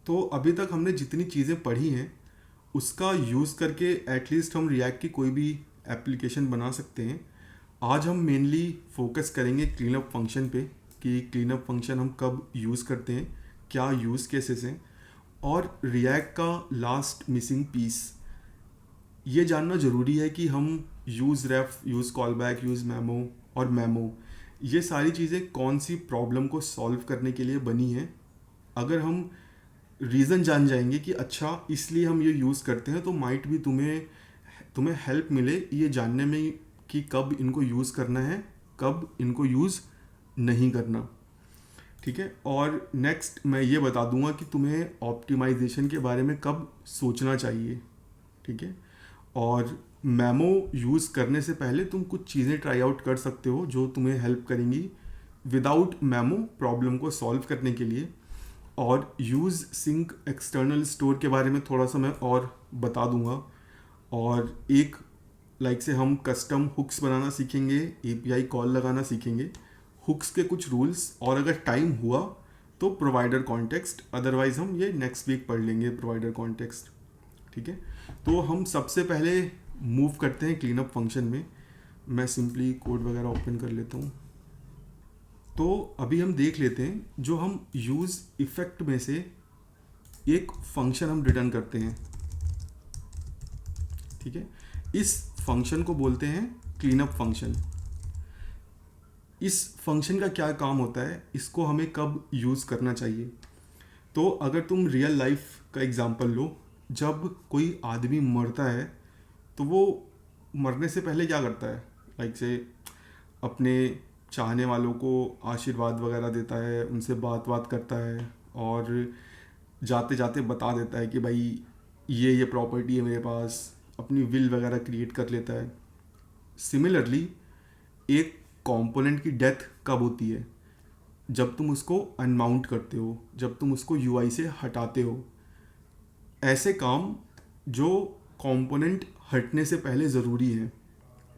तो अभी तक हमने जितनी चीज़ें पढ़ी हैं उसका यूज़ करके एटलीस्ट हम रिएक्ट की कोई भी एप्लीकेशन बना सकते हैं। आज हम मेनली फोकस करेंगे क्लीनअप फंक्शन पे कि क्लीनअप फंक्शन हम कब यूज़ करते हैं, क्या यूज़ केसेस हैं, और रिएक्ट का लास्ट मिसिंग पीस ये जानना ज़रूरी है कि हम यूज़ रेफ, यूज़ कॉलबैक, यूज़ मेमो और मेमो ये सारी चीज़ें कौन सी प्रॉब्लम को सॉल्व करने के लिए बनी हैं। अगर हम रीज़न जान जाएंगे कि अच्छा इसलिए हम ये यूज़ करते हैं, तो माइट भी तुम्हें तुम्हें हेल्प मिले ये जानने में कि कब इनको यूज़ करना है, कब इनको यूज़ नहीं करना। ठीक है, और नेक्स्ट मैं ये बता दूंगा कि तुम्हें ऑप्टिमाइजेशन के बारे में कब सोचना चाहिए। ठीक है, और मेमो यूज़ करने से पहले तुम कुछ चीज़ें ट्राई आउट कर सकते हो जो तुम्हें हेल्प करेंगी विदाउट मेमो प्रॉब्लम को सॉल्व करने के लिए। और यूज़ सिंक एक्सटर्नल स्टोर के बारे में थोड़ा सा मैं और बता दूंगा। और एक लाइक से हम कस्टम हुक्स बनाना सीखेंगे, एपीआई कॉल लगाना सीखेंगे, हुक्स के कुछ रूल्स, और अगर टाइम हुआ तो प्रोवाइडर कॉन्टेक्स्ट, अदरवाइज हम ये नेक्स्ट वीक पढ़ लेंगे प्रोवाइडर कॉन्टेक्स्ट। ठीक है, तो हम सबसे पहले मूव करते हैं क्लीनअप फंक्शन में। मैं सिंपली कोड वगैरह ओपन कर लेता हूँ। तो अभी हम देख लेते हैं जो हम यूज़ इफेक्ट में से एक फंक्शन हम रिटर्न करते हैं। ठीक है, इस फंक्शन को बोलते हैं क्लीनअप फंक्शन। इस फंक्शन का क्या काम होता है, इसको हमें कब यूज़ करना चाहिए। तो अगर तुम रियल लाइफ का एग्जांपल लो, जब कोई आदमी मरता है तो वो मरने से पहले क्या करता है, लाइक से अपने चाहने वालों को आशीर्वाद वगैरह देता है, उनसे बात करता है, और जाते जाते बता देता है कि भाई ये प्रॉपर्टी है मेरे पास, अपनी विल वगैरह क्रिएट कर लेता है। सिमिलरली एक कंपोनेंट की डेथ कब होती है, जब तुम उसको अनमाउंट करते हो, जब तुम उसको यूआई से हटाते हो। ऐसे काम जो कंपोनेंट हटने से पहले ज़रूरी है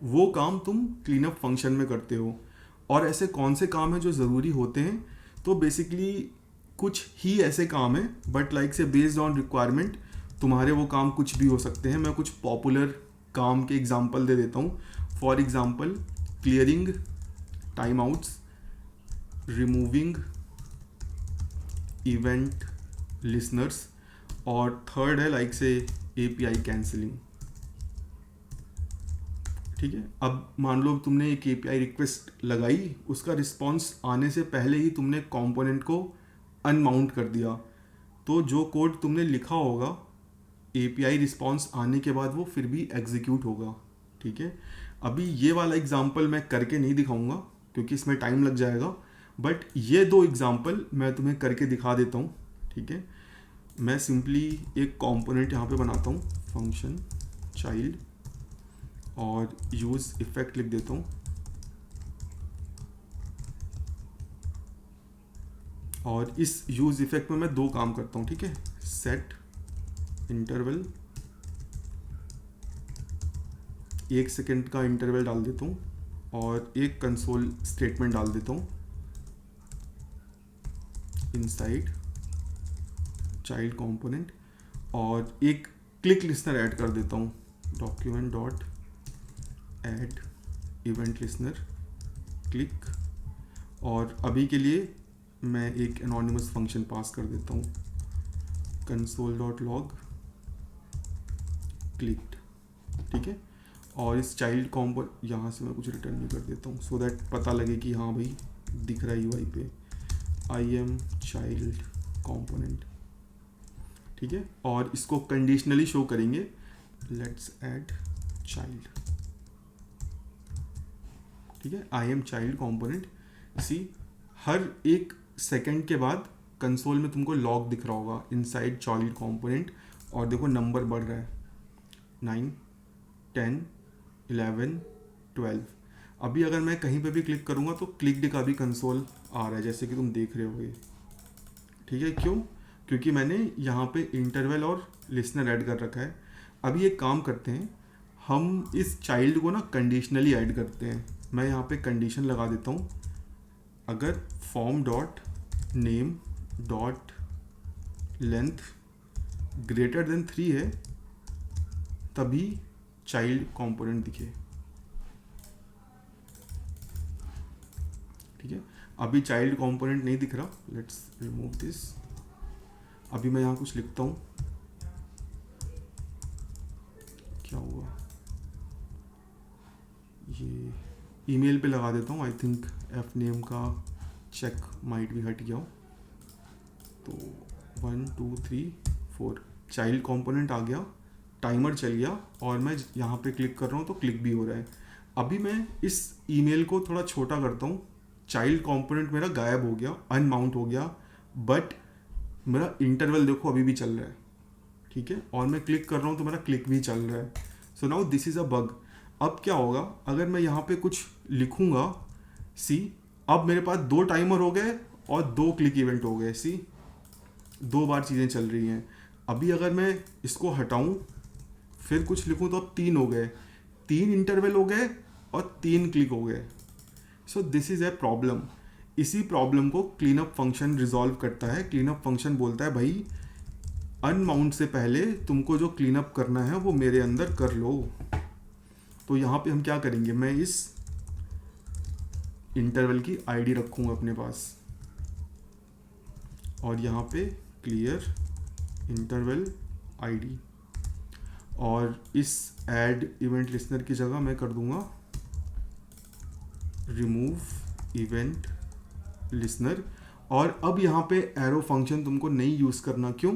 वो काम तुम क्लीनअप फंक्शन में करते हो। और ऐसे कौन से काम हैं जो ज़रूरी होते हैं, तो बेसिकली कुछ ही ऐसे काम हैं, बट लाइक से बेस्ड ऑन रिक्वायरमेंट तुम्हारे वो काम कुछ भी हो सकते हैं। मैं कुछ पॉपुलर काम के एग्जांपल दे देता हूँ। For example clearing time outs, removing event listeners, और थर्ड है लाइक से एपीआई कैंसिलिंग। ठीक है, अब मान लो तुमने एक एपीआई रिक्वेस्ट लगाई, उसका रिस्पॉन्स आने से पहले ही तुमने कंपोनेंट को अनमाउंट कर दिया, तो जो कोड तुमने लिखा होगा एपीआई रिस्पॉन्स आने के बाद वो फिर भी एग्जीक्यूट होगा। ठीक है, अभी ये वाला एग्जांपल मैं करके नहीं दिखाऊंगा क्योंकि इसमें टाइम लग जाएगा, बट ये दो एग्जांपल मैं तुम्हें करके दिखा देता हूँ। ठीक है, मैं सिंपली एक कंपोनेंट यहाँ पे बनाता हूँ, फंक्शन चाइल्ड, और यूज़ इफेक्ट लिख देता हूँ, और इस यूज़ इफेक्ट में मैं दो काम करता हूँ। ठीक है, सेट इंटरवल, 1 सेकेंड का इंटरवल डाल देता हूँ, और एक कंसोल स्टेटमेंट डाल देता हूँ इनसाइड चाइल्ड कंपोनेंट, और एक क्लिक लिसनर ऐड कर देता हूँ, document dot add event listener click. और अभी के लिए मैं एक एनोनिमस फंक्शन पास कर देता हूँ, कंसोल डॉट लॉग क्लिक्ड। ठीक है, और इस चाइल्ड कॉम्पो यहाँ से मैं कुछ रिटर्न भी कर देता हूँ सो दैट पता लगे कि हाँ भाई दिख रहा है यूआई पे, आई एम चाइल्ड कंपोनेंट। ठीक है, और इसको कंडीशनली शो करेंगे, लेट्स ऐड चाइल्ड। ठीक है, I am child component. See हर 1 सेकेंड के बाद कंसोल में तुमको लॉग दिख रहा होगा इनसाइड चाइल्ड कंपोनेंट, और देखो नंबर बढ़ रहा है 9, 10, 11, 12। अभी अगर मैं कहीं पे भी क्लिक करूँगा तो क्लिकड का भी कंसोल आ रहा है जैसे कि तुम देख रहे होगे। ठीक है, क्यों? क्योंकि मैंने यहाँ पे इंटरवल और लिसनर ऐड कर रखा है। अभी एक काम करते हैं, हम इस चाइल्ड को ना कंडीशनली ऐड करते हैं। मैं यहाँ पे कंडीशन लगा देता हूँ, अगर form dot name dot length greater than 3 है तभी चाइल्ड कंपोनेंट दिखे। ठीक है, अभी चाइल्ड कंपोनेंट नहीं दिख रहा, लेट्स रिमूव दिस। अभी मैं यहाँ कुछ लिखता हूँ, क्या हुआ, ये ईमेल पे लगा देता हूँ। आई थिंक एफ नेम का चेक माइट भी हट गया हो। तो 1 2 3 4 चाइल्ड कंपोनेंट आ गया, टाइमर चल गया और मैं यहाँ पे क्लिक कर रहा हूँ तो क्लिक भी हो रहा है। अभी मैं इस ईमेल को थोड़ा छोटा करता हूँ, चाइल्ड कंपोनेंट मेरा गायब हो गया, अनमाउंट हो गया, बट मेरा इंटरवल देखो अभी भी चल रहा है। ठीक है, और मैं क्लिक कर रहा हूँ तो मेरा क्लिक भी चल रहा है। So now this is a bug. अब क्या होगा, अगर मैं यहाँ पे कुछ लिखूँगा, सी अब मेरे पास 2 टाइमर हो गए और 2 क्लिक इवेंट हो गए। सी 2 बार चीज़ें चल रही हैं। अभी अगर मैं इसको हटाऊँ फिर कुछ लिखूँ तो अब 3 हो गए, 3 इंटरवल हो गए और 3 क्लिक हो गए। सो दिस इज़ ए प्रॉब्लम। इसी प्रॉब्लम को क्लीनअप फंक्शन रिजॉल्व करता है। क्लीनअप फंक्शन बोलता है भाई अनमाउंट से पहले तुमको जो क्लीनअप करना है वो मेरे अंदर कर लो। तो यहाँ पे हम क्या करेंगे, मैं इस इंटरवल की आईडी रखूँगा अपने पास और यहाँ पे क्लियर इंटरवल आईडी, और इस ऐड इवेंट लिस्नर की जगह मैं कर दूँगा रिमूव इवेंट लिस्नर। और अब यहाँ पे एरो फंक्शन तुमको नहीं यूज़ करना। क्यों?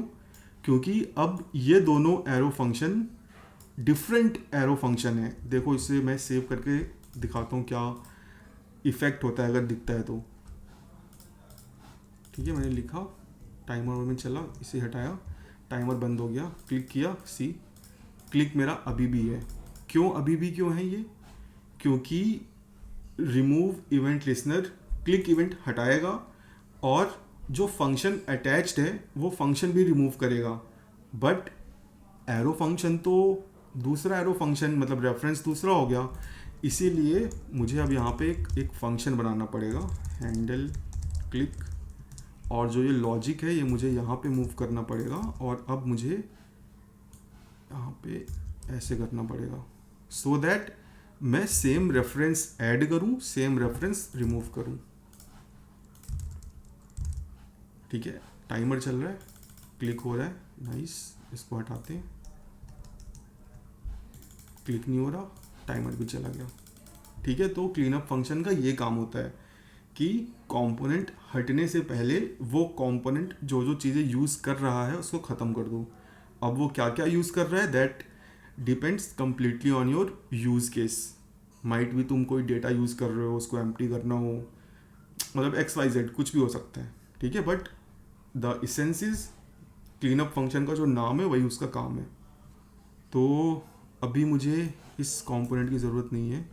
क्योंकि अब ये दोनों arrow function different arrow function है। देखो इसे मैं सेव करके दिखाता हूँ क्या इफ़ेक्ट होता है अगर दिखता है तो। ठीक है, मैंने लिखा, टाइमर में चला, इसे हटाया, टाइमर बंद हो गया, क्लिक किया, सी क्लिक मेरा अभी भी है। क्यों अभी भी क्यों है ये? क्योंकि remove event listener click event हटाएगा और जो फंक्शन अटैच्ड है वो फंक्शन भी रिमूव करेगा, बट एरो फंक्शन तो दूसरा एरो फंक्शन मतलब रेफरेंस दूसरा हो गया। इसीलिए मुझे अब यहाँ पे एक फंक्शन बनाना पड़ेगा, हैंडल क्लिक, और जो ये लॉजिक है ये मुझे यहाँ पे मूव करना पड़ेगा। और अब मुझे यहाँ पे ऐसे करना पड़ेगा सो दैट मैं सेम रेफरेंस ऐड करूँ, सेम रेफरेंस रिमूव करूँ। ठीक है, टाइमर चल रहा है, क्लिक हो रहा है, नाइस। इसको हटाते हैं, क्लिक नहीं हो रहा, टाइमर भी चला गया। ठीक है, तो क्लीनअप फंक्शन का ये काम होता है कि कंपोनेंट हटने से पहले वो कंपोनेंट जो जो चीज़ें यूज़ कर रहा है उसको ख़त्म कर दो। अब वो क्या क्या यूज़ कर रहा है that depends completely on your use case. Might भी तुम कोई डेटा यूज़ कर रहे हो, उसको एम्प्टी करना हो, मतलब XYZ कुछ भी हो सकता है। ठीक है, but the essence is cleanup function का जो नाम है वही उसका काम है। तो अभी मुझे इस कंपोनेंट की ज़रूरत नहीं है,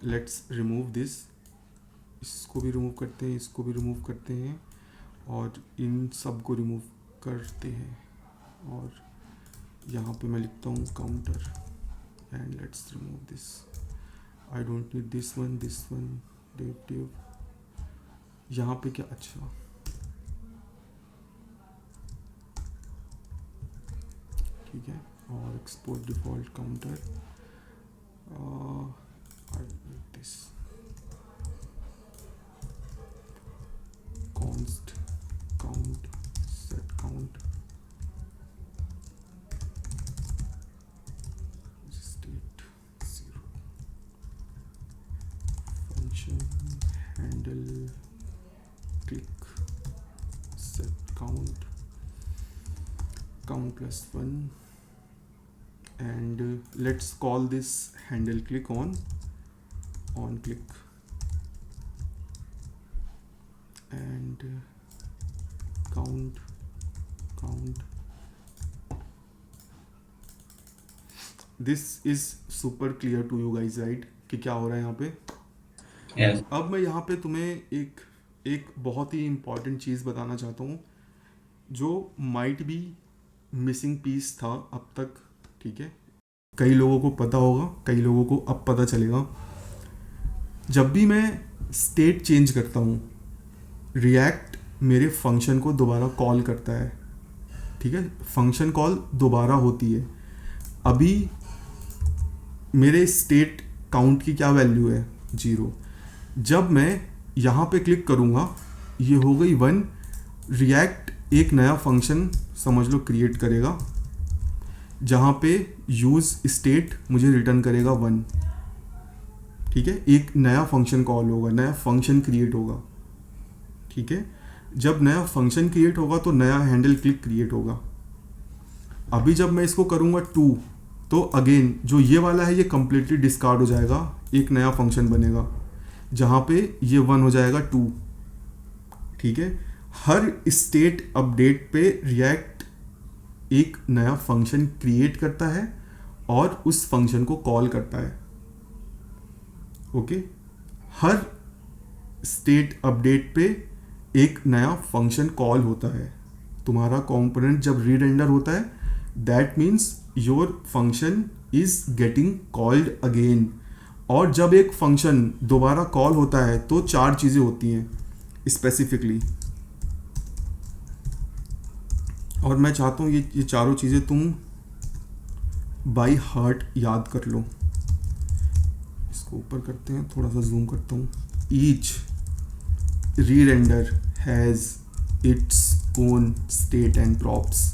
लेट्स रिमूव दिस। इसको भी रिमूव करते हैं, इसको भी रिमूव करते हैं और इन सब को रिमूव करते हैं। और यहाँ पे मैं लिखता हूँ counter and let's remove this. I don't need this one div. यहाँ पे क्या, अच्छा ठीक है, और export default counter, I need this const count set count state 0 function handle click set count plus 1 and let's call this handle click on click and count this is super clear to you guys, right? कि क्या हो रहा है यहाँ पे। Yes. अब मैं यहाँ पे तुम्हें एक बहुत ही इम्पॉर्टेंट चीज़ बताना चाहता हूँ जो माइट बी मिसिंग पीस था अब तक। ठीक है, कई लोगों को पता होगा, कई लोगों को अब पता चलेगा। जब भी मैं स्टेट चेंज करता हूँ रिएक्ट मेरे फंक्शन को दोबारा कॉल करता है। ठीक है, फंक्शन कॉल दोबारा होती है। अभी मेरे स्टेट काउंट की क्या वैल्यू है, 0। जब मैं यहाँ पे क्लिक करूँगा ये हो गई 1। रिएक्ट एक नया फंक्शन समझ लो क्रिएट करेगा जहाँ पे यूज़ स्टेट मुझे रिटर्न करेगा 1। ठीक है, एक नया फंक्शन कॉल होगा, नया फंक्शन क्रिएट होगा। ठीक है, जब नया फंक्शन क्रिएट होगा तो नया हैंडल क्लिक क्रिएट होगा। अभी जब मैं इसको करूँगा 2 तो अगेन जो ये वाला है ये कम्प्लीटली डिस्कार्ड हो जाएगा, एक नया फंक्शन बनेगा जहाँ पे ये 1 हो जाएगा 2। ठीक है, हर स्टेट अपडेट पे रिएक्ट एक नया फंक्शन क्रिएट करता है और उस फंक्शन को कॉल करता है। ओके, हर स्टेट अपडेट पे एक नया फंक्शन कॉल होता है। तुम्हारा कंपोनेंट जब रीरेंडर होता है that means your function is getting called again. और जब एक फंक्शन दोबारा कॉल होता है तो 4 चीज़ें होती हैं स्पेसिफिकली, और मैं चाहता हूँ ये चारों चीज़ें तुम बाय हार्ट याद कर लो। इसको ऊपर करते हैं, थोड़ा सा जूम करता हूँ। Each re-render has its own state and props.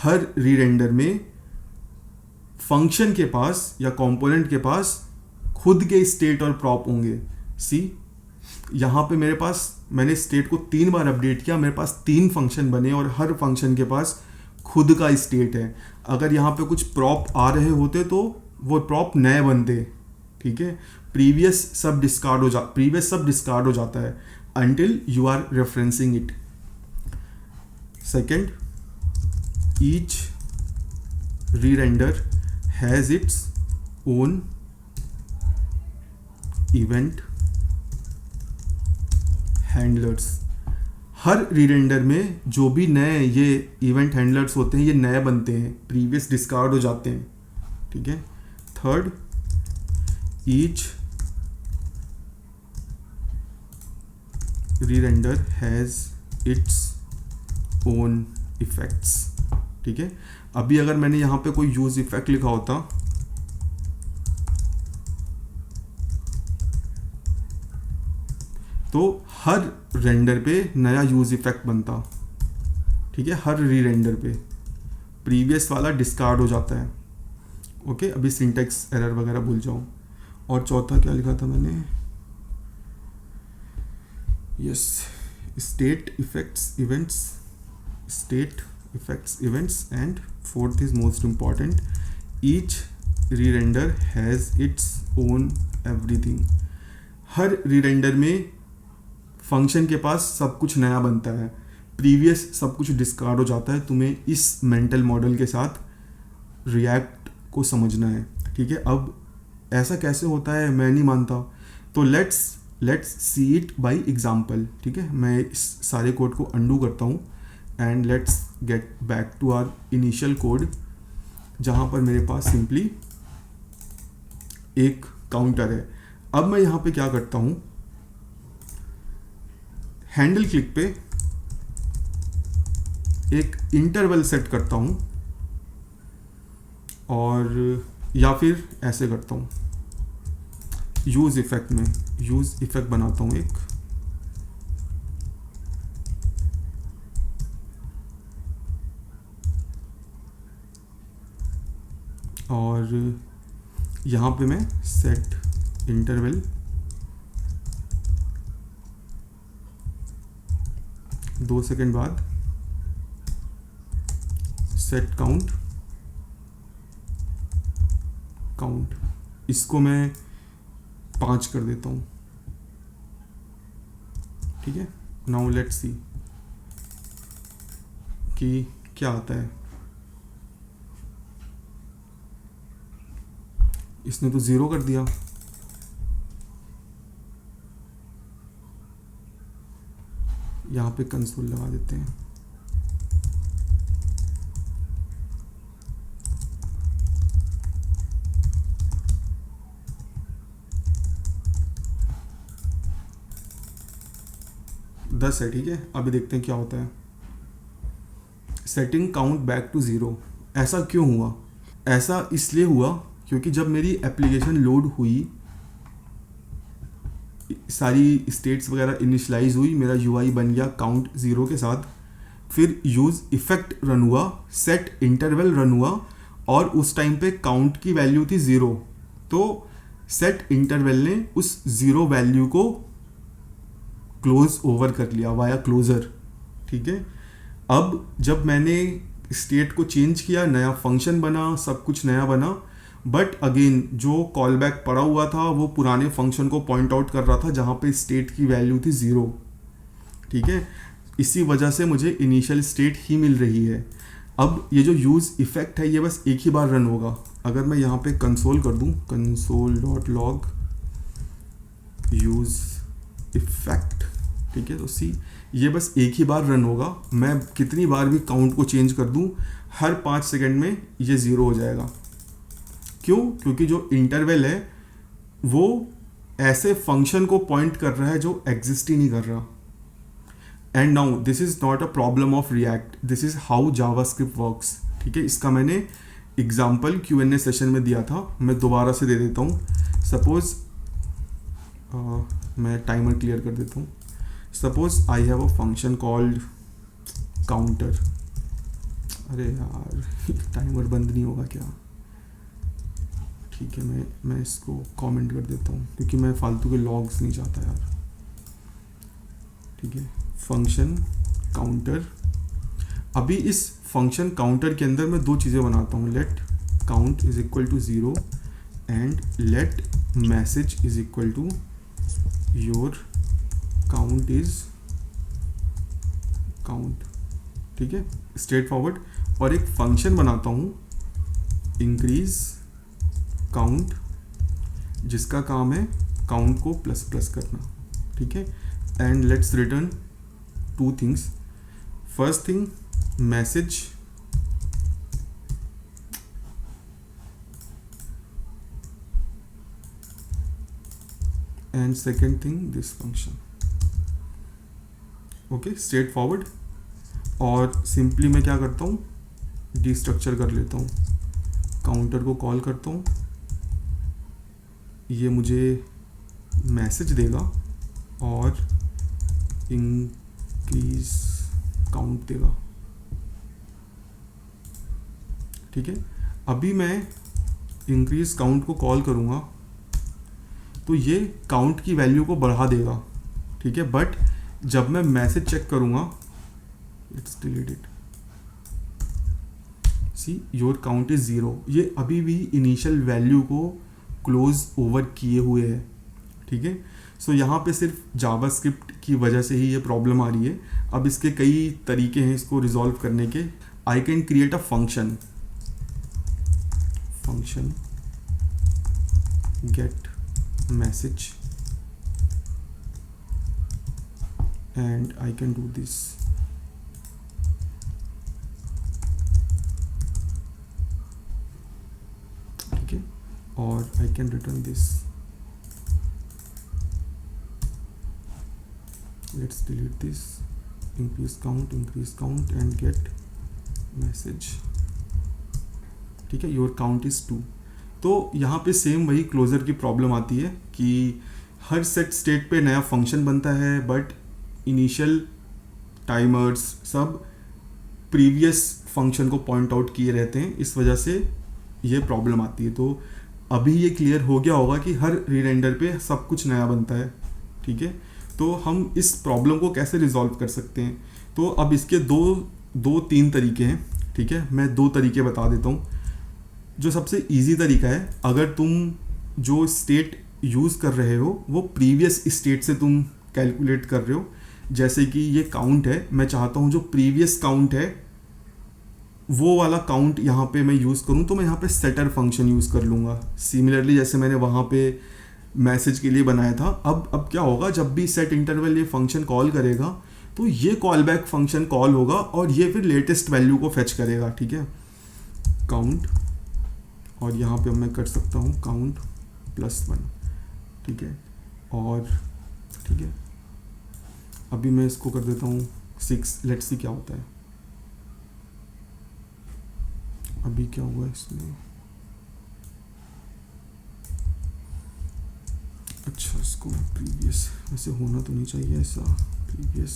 Her re-render में फंक्शन के पास या कंपोनेंट के पास खुद के स्टेट और प्रॉप होंगे। सी, यहाँ पे मेरे पास मैंने स्टेट को 3 बार अपडेट किया, मेरे पास 3 फंक्शन बने और हर फंक्शन के पास खुद का स्टेट है। अगर यहाँ पे कुछ प्रॉप आ रहे होते तो वो प्रॉप नए बनते। ठीक है, प्रीवियस सब डिस्कार्ड हो जाता है until you are referencing it. Second, each re-render has its own event handlers. हर री-रेंडर में जो भी नए ये इवेंट हैंडलर्स होते हैं ये नए बनते हैं, प्रीवियस डिस्कार्ड हो जाते हैं। ठीक है, third, each re-render has its own effects। ठीक है, अभी अगर मैंने यहाँ पे कोई यूज इफेक्ट लिखा होता तो हर रेंडर पे नया यूज इफेक्ट बनता। ठीक है, हर री रेंडर पे प्रीवियस वाला डिस्कार्ड हो जाता है। ओके, अभी सिंटेक्स एरर वगैरह भूल जाऊँ। और चौथा क्या लिखा था मैंने, yes, state effects events, and fourth is most important, each re-render has its own everything। Her re-render में फंक्शन के पास सब कुछ नया बनता है, प्रीवियस सब कुछ डिस्कार्ड हो जाता है। तुम्हें इस मेंटल मॉडल के साथ रिएक्ट को समझना है। ठीक है, अब ऐसा कैसे होता है मैं नहीं मानता, तो let's see it by example. ठीक है, मैं इस सारे कोड को अंडू करता हूँ and let's get back to our initial code जहाँ पर मेरे पास सिंपली एक काउंटर है। अब मैं यहाँ पे क्या करता हूँ, हैंडल क्लिक पे एक इंटरवल सेट करता हूँ और या फिर ऐसे करता हूँ, यूज इफेक्ट में यूज इफेक्ट बनाता हूँ एक, और यहाँ पे मैं सेट इंटरवल 2 सेकंड बाद सेट काउंट, इसको मैं 5 कर देता हूँ। ठीक है, नाउ लेट्स सी कि क्या आता है। इसने तो 0 कर दिया। यहाँ पे कंसोल लगा देते हैं। दस है। ठीक है, अभी देखते हैं क्या होता है। Setting count back to zero. ऐसा क्यों हुआ? ऐसा इसलिए हुआ क्योंकि जब मेरी एप्लीकेशन लोड हुई, सारी स्टेट्स वगैरह इनिशलाइज हुई, मेरा यूआई बन गया काउंट ज़ीरो के साथ, फिर यूज़ इफ़ेक्ट रन हुआ, सेट इंटरवल रन हुआ, और उस टाइम पे काउंट की वैल्यू थी ज़ीरो। तो सेट इंटरवल ने उस ज़ीरो वैल्यू को क्लोज ओवर कर लिया वाया क्लोज़र। ठीक है, अब जब मैंने स्टेट को चेंज किया, नया फंक्शन बना, सब कुछ नया बना, बट अगेन जो कॉल बैक पड़ा हुआ था वो पुराने फंक्शन को पॉइंट आउट कर रहा था जहाँ पे स्टेट की वैल्यू थी ज़ीरो। ठीक है, इसी वजह से मुझे इनिशियल स्टेट ही मिल रही है। अब ये जो यूज़ इफ़ेक्ट है ये बस एक ही बार रन होगा। अगर मैं यहाँ पे कंसोल कर दूँ, console.log यूज़ इफ़ेक्ट, ठीक है, तो सी ये बस एक ही बार रन होगा। मैं कितनी बार भी काउंट को चेंज कर दूँ, हर 5 सेकंड में ये ज़ीरो हो जाएगा। क्यों? क्योंकि जो इंटरवल है वो ऐसे फंक्शन को पॉइंट कर रहा है जो एग्जिस्ट ही नहीं कर रहा। And now this is not a problem of react, this is how JavaScript works. ठीक है, इसका मैंने एग्जाम्पल Q&A सेशन में दिया था, मैं दोबारा से दे देता हूँ। सपोज मैं टाइमर क्लियर कर देता हूँ। Suppose I have a function called counter. अरे यार टाइमर बंद नहीं होगा क्या? ठीक है, मैं इसको कमेंट कर देता हूँ क्योंकि मैं फालतू के लॉग्स नहीं चाहता यार। ठीक है, फंक्शन काउंटर। अभी इस फंक्शन काउंटर के अंदर मैं दो चीज़ें बनाता हूँ, let count is equal to zero and let message is equal to your count is count. ठीक है, स्ट्रेट फॉरवर्ड। और एक फंक्शन बनाता हूँ इंक्रीज काउंट, जिसका काम है काउंट को प्लस प्लस करना। ठीक है, and let's return two things. First thing message, and second thing this function. Okay, straight forward. और सिंपली मैं क्या करता हूँ, डिस्ट्रक्चर कर लेता हूँ, काउंटर को कॉल करता हूँ, ये मुझे मैसेज देगा और इंक्रीज काउंट देगा। ठीक है, अभी मैं इंक्रीज काउंट को कॉल करूँगा तो ये काउंट की वैल्यू को बढ़ा देगा। ठीक है, बट जब मैं मैसेज चेक करूँगा, let's delete it, see your count is zero, ये अभी भी इनिशियल वैल्यू को क्लोज ओवर किए हुए है। ठीक है, सो यहाँ पे सिर्फ जावास्क्रिप्ट की वजह से ही ये प्रॉब्लम आ रही है। अब इसके कई तरीके हैं इसको रिजॉल्व करने के। I can create a function gate message and I can do this. ठीक है, और I can return this. Let's delete this, increase count and get message। ठीक है, your count is 2। तो यहाँ पे सेम वही क्लोजर की प्रॉब्लम आती है कि हर सेट स्टेट पे नया फंक्शन बनता है, बट इनिशियल टाइमर्स सब प्रीवियस फंक्शन को पॉइंट आउट किए रहते हैं, इस वजह से ये प्रॉब्लम आती है। तो अभी ये क्लियर हो गया होगा कि हर रीरेंडर पे सब कुछ नया बनता है। ठीक है, तो हम इस प्रॉब्लम को कैसे रिजॉल्व कर सकते हैं? तो अब इसके दो तीन तरीके हैं। ठीक है, मैं दो तरीके बता देता हूँ। जो सबसे इजी तरीका है, अगर तुम जो स्टेट यूज़ कर रहे हो वो प्रीवियस स्टेट से तुम कैलकुलेट कर रहे हो, जैसे कि ये काउंट है, मैं चाहता हूँ जो प्रीवियस काउंट है वो वाला काउंट यहाँ पे मैं यूज़ करूँ, तो मैं यहाँ पे सेटर फंक्शन यूज़ कर लूँगा, सिमिलरली जैसे मैंने वहाँ पे मैसेज के लिए बनाया था। अब क्या होगा, जब भी सेट इंटरवल ये फंक्शन कॉल करेगा तो ये कॉल बैक फंक्शन कॉल होगा और ये फिर लेटेस्ट वैल्यू को फेच करेगा। ठीक है, काउंट, और यहाँ पे मैं कर सकता हूँ काउंट +1। ठीक है, और ठीक है, अभी मैं इसको कर देता हूँ 6। लेट्स सी क्या होता है। अभी क्या हुआ इसमें, अच्छा इसको प्रीवियस, वैसे होना तो नहीं चाहिए ऐसा, प्रीवियस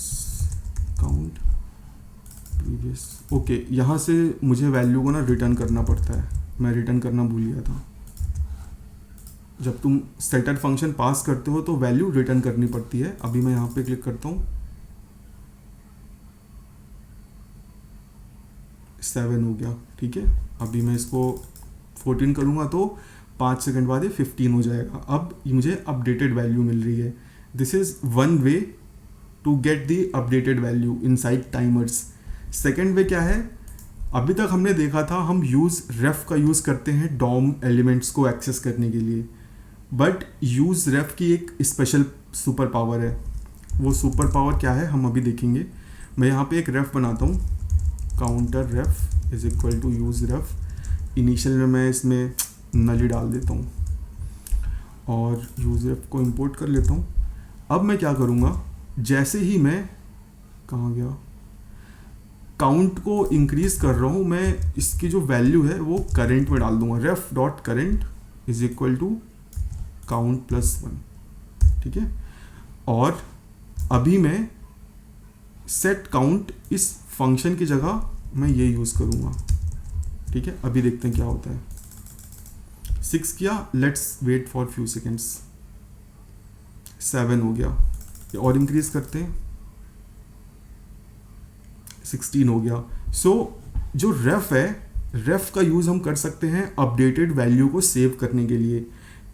काउंट प्रीवियस, ओके यहाँ से मुझे वैल्यू को ना रिटर्न करना पड़ता है, मैं रिटर्न करना भूल गया था। जब तुम सेटर फंक्शन पास करते हो तो वैल्यू रिटर्न करनी पड़ती है। अभी मैं यहाँ पे क्लिक करता हूँ, 7 हो गया, ठीक है। अभी मैं इसको 14 करूँगा तो 5 सेकंड बाद ये 15 हो जाएगा। अब मुझे अपडेटेड वैल्यू मिल रही है। This is one way to get the updated value inside timers. Second way क्या है, अभी तक हमने देखा था हम यूज़ रेफ का यूज़ करते हैं डॉम एलिमेंट्स को एक्सेस करने के लिए, बट यूज़ रेफ की एक स्पेशल सुपर पावर है। वो सुपर पावर क्या है हम अभी देखेंगे। मैं यहाँ पे एक रेफ बनाता हूँ, counter ref is equal to use ref. Initial में मैं इसमें नली डाल देता हूँ और यूज़ रेफ को इंपोर्ट कर लेता हूँ। अब मैं क्या करूँगा, जैसे ही मैं कहाँ गया, काउंट को इंक्रीज कर रहा हूँ, मैं इसकी जो वैल्यू है वो करेंट में डाल दूंगा। Ref dot current is equal to count plus 1, ठीक है। और अभी मैं सेट काउंट इस फंक्शन की जगह मैं ये यूज़ करूँगा, ठीक है। अभी देखते हैं क्या होता है। 6 किया, let's wait for few seconds, 7 हो गया, और इंक्रीज करते हैं, 16 हो गया। सो जो रेफ है, रेफ का यूज़ हम कर सकते हैं अपडेटेड वैल्यू को सेव करने के लिए।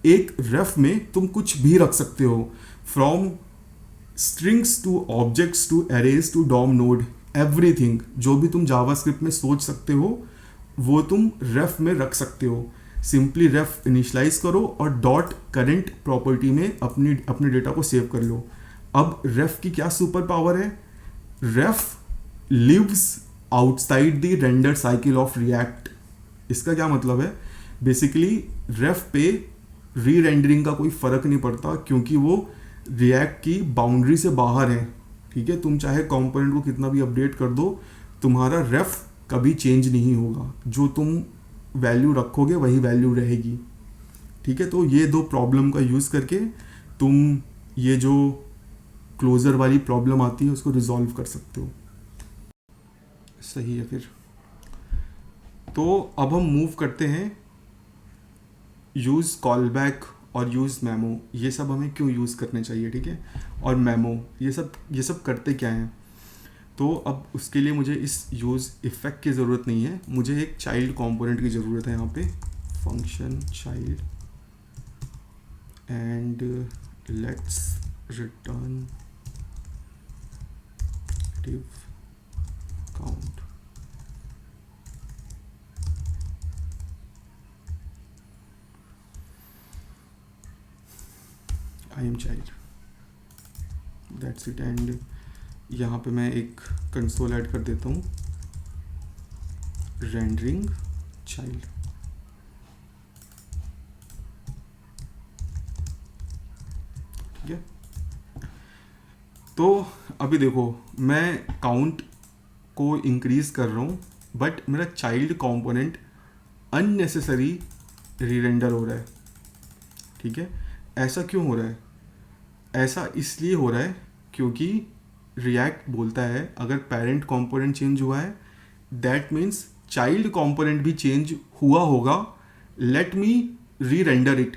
एक रेफ में तुम कुछ भी रख सकते हो, from strings to objects to arrays to DOM node, everything. जो भी तुम जावास्क्रिप्ट में सोच सकते हो वो तुम रेफ में रख सकते हो। सिंपली रेफ इनिशलाइज करो और डॉट करेंट प्रॉपर्टी में अपने डेटा को सेव कर लो। अब रेफ की क्या सुपर पावर है, ref lives outside the render cycle of React. इसका क्या मतलब है, बेसिकली रेफ पे री रेंडरिंग का कोई फर्क नहीं पड़ता क्योंकि वो रिएक्ट की बाउंड्री से बाहर है, ठीक है। तुम चाहे कंपोनेंट को कितना भी अपडेट कर दो, तुम्हारा रेफ कभी चेंज नहीं होगा। जो तुम वैल्यू रखोगे वही वैल्यू रहेगी, ठीक है। तो ये दो प्रॉब्लम का यूज़ करके तुम ये जो क्लोजर वाली प्रॉब्लम आती है उसको रिजॉल्व कर सकते हो। सही है। फिर तो अब हम मूव करते हैं यूज़ कॉलबैक और यूज़ मेमो। ये सब हमें क्यों यूज़ करने चाहिए, ठीक है। और मेमो ये सब करते क्या हैं। तो अब उसके लिए मुझे इस यूज़ इफेक्ट की ज़रूरत नहीं है, मुझे एक चाइल्ड कंपोनेंट की ज़रूरत है। यहाँ पे function child and let's return div count। I am child, that's it। And यहाँ पे मैं एक कंसोल ऐड कर देता हूँ, रेंडरिंग चाइल्ड, ठीक है। तो अभी देखो मैं काउंट को इंक्रीज कर रहा हूँ बट मेरा चाइल्ड कंपोनेंट अननेसेसरी रीरेंडर हो रहा है, ठीक है। ऐसा क्यों हो रहा है, ऐसा इसलिए हो रहा है क्योंकि रिएक्ट बोलता है अगर पेरेंट कंपोनेंट चेंज हुआ है दैट मीन्स चाइल्ड कंपोनेंट भी चेंज हुआ होगा, लेट मी री रेंडर इट।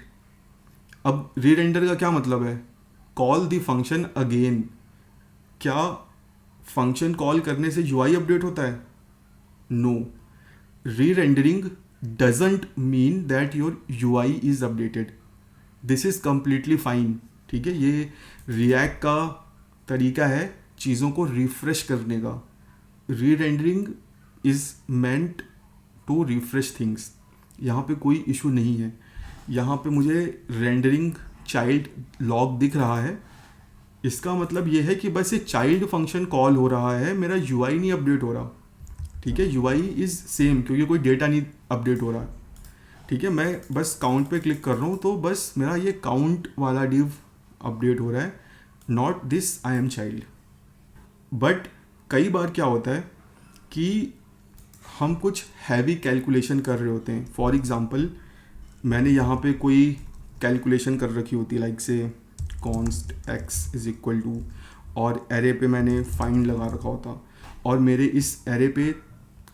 अब री रेंडर का क्या मतलब है, कॉल द फंक्शन अगेन। क्या फंक्शन कॉल करने से यूआई अपडेट होता है, नो। री rendering doesn't mean that your UI is updated, this is completely fine, ठीक है। ये रिएक्ट का तरीका है चीज़ों को रिफ्रेश करने का। Re rendering is meant to refresh things, यहाँ पे कोई इशू नहीं है। यहाँ पे मुझे रेंडरिंग चाइल्ड लॉग दिख रहा है, इसका मतलब ये है कि बस ये चाइल्ड फंक्शन कॉल हो रहा है, मेरा यूआई नहीं अपडेट हो रहा, ठीक है। यूआई इज सेम क्योंकि कोई डेटा नहीं अपडेट हो रहा, ठीक है। मैं बस काउंट पे क्लिक कर रहा हूँ तो बस मेरा ये काउंट वाला डिव अपडेट हो रहा है, not this I am child. But कई बार क्या होता है कि हम कुछ हैवी कैलकुलेशन कर रहे होते हैं। फॉर एग्ज़ाम्पल मैंने यहाँ पे कोई कैलकुलेशन कर रखी होती है, लाइक से const x is equal to, और एरे पे मैंने फाइंड लगा रखा होता, और मेरे इस एरे पे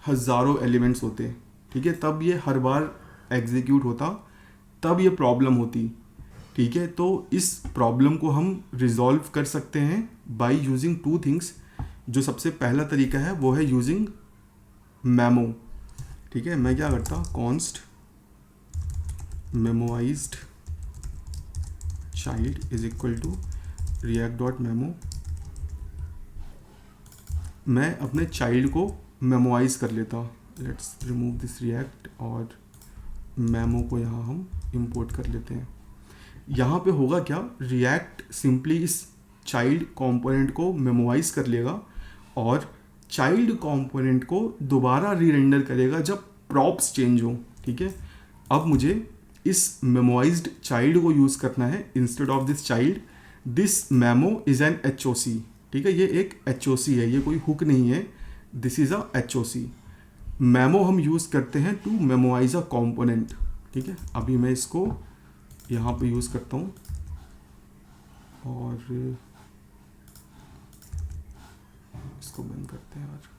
हज़ारों एलिमेंट्स होते, ठीक है, तब ये हर बार एग्जीक्यूट होता, तब ये प्रॉब्लम होती, ठीक है। तो इस प्रॉब्लम को हम रिजॉल्व कर सकते हैं बाय यूजिंग टू थिंग्स। जो सबसे पहला तरीका है वो है यूजिंग मेमो, ठीक है। मैं क्या करता, const memoized child is equal to React dot memo. मैं अपने चाइल्ड को मेमोइज कर लेता। लेट्स रिमूव दिस रिएक्ट और मेमो को यहाँ हम इंपोर्ट कर लेते हैं। यहाँ पे होगा क्या, रिएक्ट सिंपली इस चाइल्ड कंपोनेंट को मेमोइज कर लेगा और चाइल्ड कंपोनेंट को दोबारा रीरेंडर करेगा जब प्रॉप्स चेंज हो, ठीक है। अब मुझे इस मेमोइज्ड चाइल्ड को यूज़ करना है instead of this child. This memo is an HOC, ठीक है, ये एक HOC है, ये कोई हुक नहीं है, this is a HOC। Memo हम यूज़ करते हैं टू मेमोइज अ कंपोनेंट, ठीक है। अभी मैं इसको यहाँ पे यूज़ करता हूँ और इसको बंद करते हैं यार।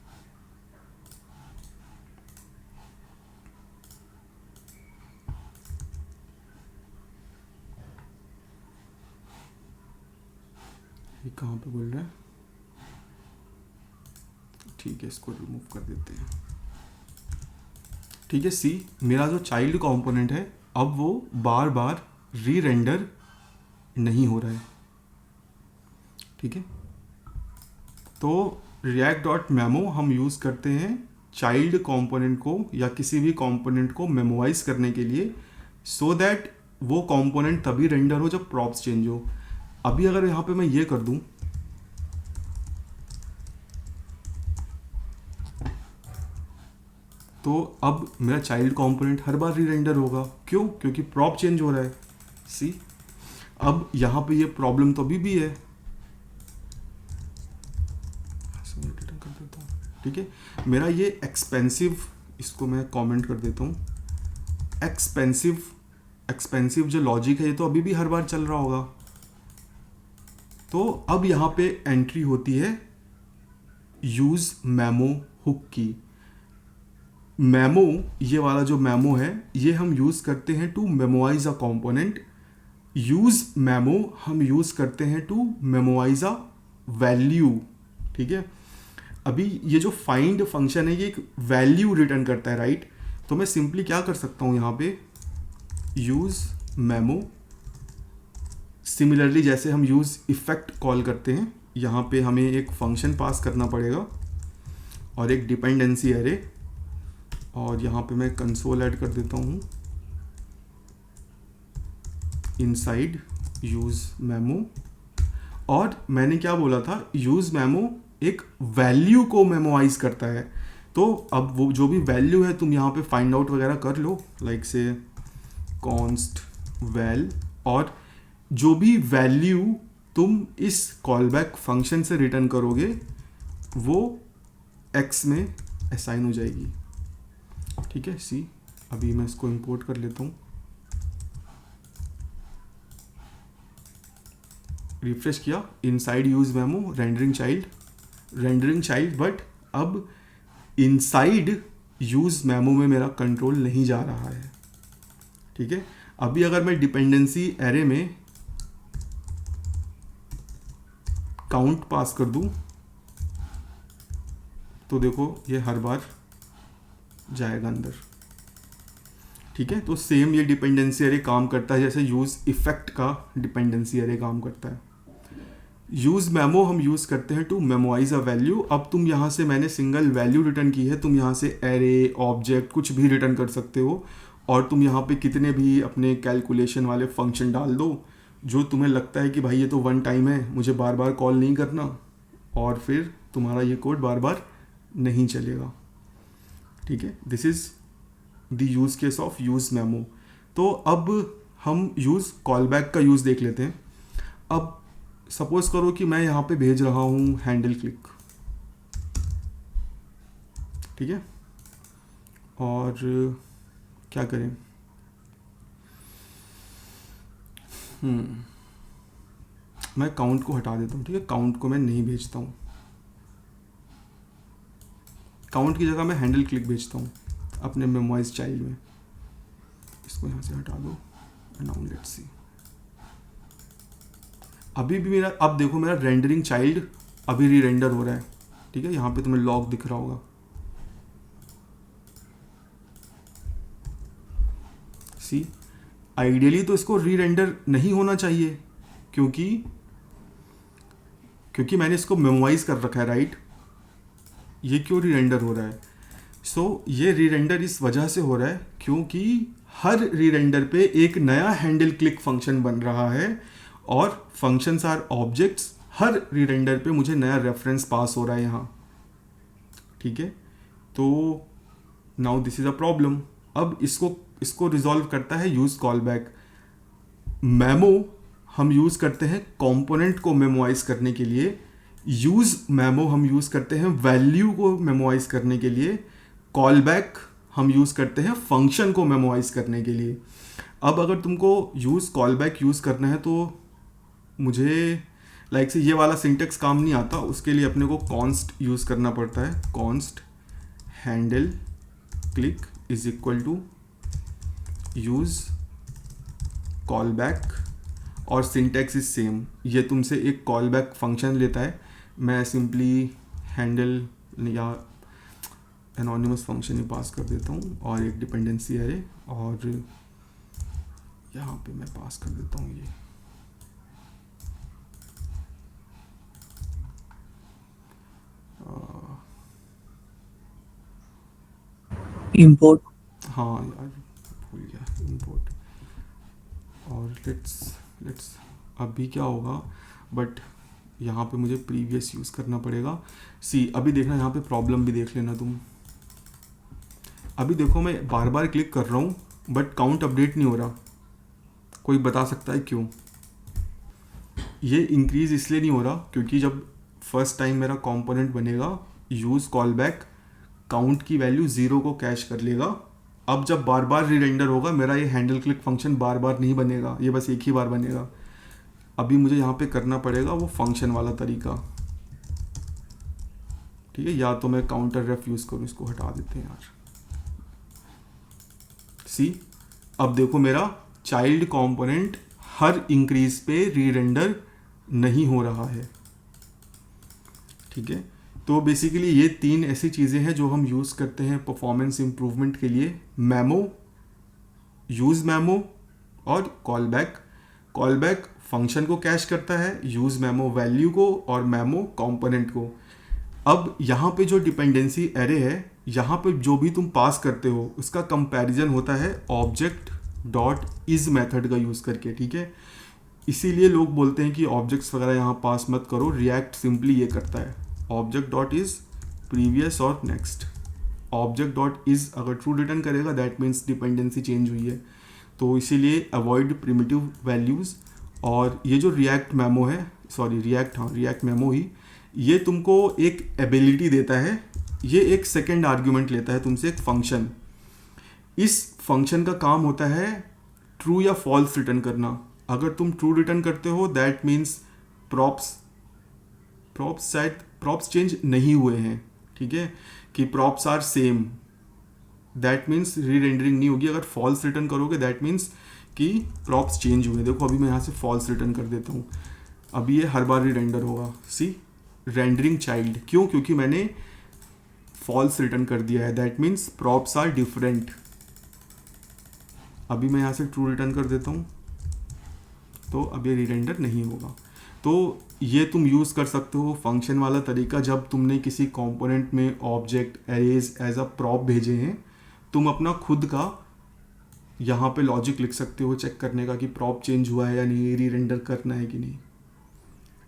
ये कहाँ पे बोल रहा है, ठीक है, इसको रिमूव कर देते हैं, ठीक है। सी, मेरा जो चाइल्ड कंपोनेंट है अब वो बार बार री रेंडर नहीं हो रहा है, ठीक है। तो रिएक्ट डॉट मेमो हम यूज़ करते हैं चाइल्ड कंपोनेंट को या किसी भी कंपोनेंट को मेमोवाइज करने के लिए, सो दैट वो कंपोनेंट तभी रेंडर हो जब प्रॉप्स चेंज हो। अभी अगर यहाँ पे मैं ये कर दूँ, तो अब मेरा चाइल्ड कंपोनेंट हर बार री रेंडर होगा। क्यों? क्योंकि प्रॉप चेंज हो रहा है। सी, अब यहाँ पे ये प्रॉब्लम तो अभी भी है, कर देता हूँ, ठीक है। मेरा ये एक्सपेंसिव, इसको मैं कमेंट कर देता हूँ, एक्सपेंसिव जो लॉजिक है ये तो अभी भी हर बार चल रहा होगा। तो अब यहाँ पे एंट्री होती है यूज मेमो हुक की। मेमो, ये वाला जो मेमो है ये हम यूज करते हैं to memoize a component. Use memo हम यूज करते हैं टू मेमोइज अ वैल्यू, ठीक है। अभी ये जो फाइंड फंक्शन है ये एक वैल्यू रिटर्न करता है, राइट। तो मैं सिंपली क्या कर सकता हूँ यहाँ पे, यूज मेमो, सिमिलरली जैसे हम यूज इफेक्ट कॉल करते हैं, यहाँ पे हमें एक फंक्शन पास करना पड़ेगा और एक डिपेंडेंसी एरे, और यहाँ पे मैं कंसोल ऐड कर देता हूँ इनसाइड यूज मेमो। और मैंने क्या बोला था, यूज मेमो एक वैल्यू को मेमोइज करता है। तो अब वो जो भी वैल्यू है तुम यहाँ पे फाइंड आउट वगैरह कर लो, लाइक से कॉन्स्ट वैल, और जो भी वैल्यू तुम इस कॉलबैक फंक्शन से रिटर्न करोगे वो x में असाइन हो जाएगी, ठीक है। सी, अभी मैं इसको इंपोर्ट कर लेता हूँ, रिफ्रेश किया, inside use memo rendering child, but अब इनसाइड यूज मेमो में मेरा कंट्रोल नहीं जा रहा है, ठीक है। अभी अगर मैं डिपेंडेंसी एरे में काउंट पास कर दूं तो देखो ये हर बार जाएगा अंदर, ठीक है। तो सेम ये डिपेंडेंसी एरे काम करता है जैसे यूज इफेक्ट का डिपेंडेंसी एरे काम करता है। यूज मेमो हम यूज करते हैं टू मेमोइज अ वैल्यू। अब तुम यहाँ से, मैंने सिंगल वैल्यू रिटर्न की है, तुम यहाँ से एरे, ऑब्जेक्ट कुछ भी रिटर्न कर सकते हो, और तुम यहाँ पे कितने भी अपने कैलकुलेशन वाले फंक्शन डाल दो जो तुम्हें लगता है कि भाई ये तो वन टाइम है, मुझे बार बार कॉल नहीं करना, और फिर तुम्हारा ये कोड बार बार नहीं चलेगा, ठीक है। This is the use case of use memo. तो अब हम यूज कॉलबैक का यूज देख लेते हैं। अब सपोज करो कि मैं यहाँ पे भेज रहा हूँ हैंडल क्लिक, ठीक है। और क्या करें, मैं काउंट को हटा देता हूँ, ठीक है, काउंट को मैं नहीं भेजता हूँ, काउंट की जगह मैं हैंडल क्लिक भेजता हूँ अपने मेमोइज चाइल्ड में। इसको यहाँ से हटा दो, नाउ लेट्स सी। अभी भी मेरा, अब देखो मेरा रेंडरिंग चाइल्ड अभी री रेंडर हो रहा है, ठीक है, यहाँ पे तुम्हें लॉग दिख रहा होगा, सी। आइडियली तो इसको री रेंडर नहीं होना चाहिए, क्योंकि क्योंकि मैंने इसको मेमोराइज कर रखा है, राइट। ये क्यों री रेंडर हो रहा है? ये री रेंडर इस वजह से हो रहा है क्योंकि हर री रेंडर पे एक नया हैंडल क्लिक फंक्शन बन रहा है, और फंक्शंस आर ऑब्जेक्ट्स। हर री रेंडर पे मुझे नया रेफरेंस पास हो रहा है यहाँ, ठीक है। तो now this is a problem. अब इसको रिजॉल्व करता है यूज कॉल बैक। मेमो हम यूज करते हैं कंपोनेंट को मेमोराइज करने के लिए, यूज मेमो हम यूज करते हैं वैल्यू को मेमोराइज करने के लिए, कॉल बैक हम यूज करते हैं फंक्शन को मेमोराइज करने के लिए। अब अगर तुमको यूज कॉल बैक यूज करना है तो मुझे लाइक से ये वाला सिंटेक्स काम नहीं आता, उसके लिए अपने को कॉन्स्ट यूज करना पड़ता है। Const handle click is equal to use callback, और सिंटेक्स इज सेम। ये तुमसे एक कॉल बैक फंक्शन लेता है, मैं सिंपली हैंडल या एनोनिमस फंक्शन ही पास कर देता हूँ, और एक डिपेंडेंसी एरे, और यहाँ पे मैं पास कर देता हूँ ये import। हाँ यार भूल गया, इंपोर्ट। और लेट्स अभी क्या होगा, बट यहाँ पे मुझे प्रीवियस यूज़ करना पड़ेगा। सी अभी देखना, यहाँ पे प्रॉब्लम भी देख लेना तुम। अभी देखो मैं बार बार क्लिक कर रहा हूँ बट काउंट अपडेट नहीं हो रहा। कोई बता सकता है क्यों? ये इंक्रीज़ इसलिए नहीं हो रहा क्योंकि जब फर्स्ट टाइम मेरा कंपोनेंट बनेगा, यूज़ कॉल बैक काउंट की वैल्यू 0 को कैश कर लेगा। अब जब बार बार री रेंडर होगा, मेरा ये हैंडल क्लिक फंक्शन बार बार नहीं बनेगा, ये बस एक ही बार बनेगा। अभी मुझे यहाँ पे करना पड़ेगा वो फंक्शन वाला तरीका, ठीक है। या तो मैं काउंटर रेफ यूज़ करूँ, इसको हटा देते हैं यार। सी अब देखो मेरा चाइल्ड कंपोनेंट हर इंक्रीज पे री रेंडर नहीं हो रहा है, ठीक है। तो बेसिकली ये तीन ऐसी चीज़ें हैं जो हम यूज़ करते हैं परफॉर्मेंस इम्प्रूवमेंट के लिए। मेमो, यूज़ मेमो, और call back. Call back function को कैश करता है, यूज़ मेमो वैल्यू को, और मेमो कंपोनेंट को। अब यहाँ पे जो डिपेंडेंसी एरे है, यहाँ पे जो भी तुम पास करते हो उसका कंपैरिजन होता है ऑब्जेक्ट डॉट इज मेथड का यूज़ करके, ठीक है। इसीलिए लोग बोलते हैं कि ऑब्जेक्ट्स वगैरह यहाँ पास मत करो, रिएक्ट सिंपली ये करता है ऑब्जेक्ट डॉट इज प्रीवियस और नेक्स्ट। ऑब्जेक्ट डॉट इज अगर ट्रू रिटर्न करेगा दैट मीन्स डिपेंडेंसी चेंज हुई है, तो इसीलिए अवॉइड प्रिमिटिव वैल्यूज़। और ये जो रिएक्ट मेमो है, सॉरी रिएक्ट मेमो ही, ये तुमको एक एबिलिटी देता है। ये एक सेकेंड आर्ग्यूमेंट लेता है तुमसे, एक फंक्शन। इस फंक्शन का काम होता है ट्रू या फॉल्स रिटर्न करना। अगर तुम ट्रू रिटर्न करते हो दैट मीन्स प्रॉप्स चेंज नहीं हुए हैं, ठीक है, कि props are same, that means re rendering नहीं होगी। अगर फॉल्स रिटर्न करोगे दैट मीन्स कि प्रॉप्स चेंज हुए। देखो अभी मैं यहाँ से फॉल्स रिटर्न कर देता हूँ, अभी ये हर बार री रेंडर होगा। सी रेंडरिंग चाइल्ड, क्यों? क्योंकि मैंने फॉल्स रिटर्न कर दिया है, that means props are different. अभी मैं यहाँ से ट्रू रिटर्न कर देता हूँ तो अब ये री रेंडर नहीं होगा। तो ये तुम यूज़ कर सकते हो फंक्शन वाला तरीका, जब तुमने किसी कंपोनेंट में object arrays as a prop भेजे हैं, तुम अपना खुद का यहाँ पे लॉजिक लिख सकते हो चेक करने का कि प्रॉप चेंज हुआ है या नहीं, री रेंडर करना है कि नहीं,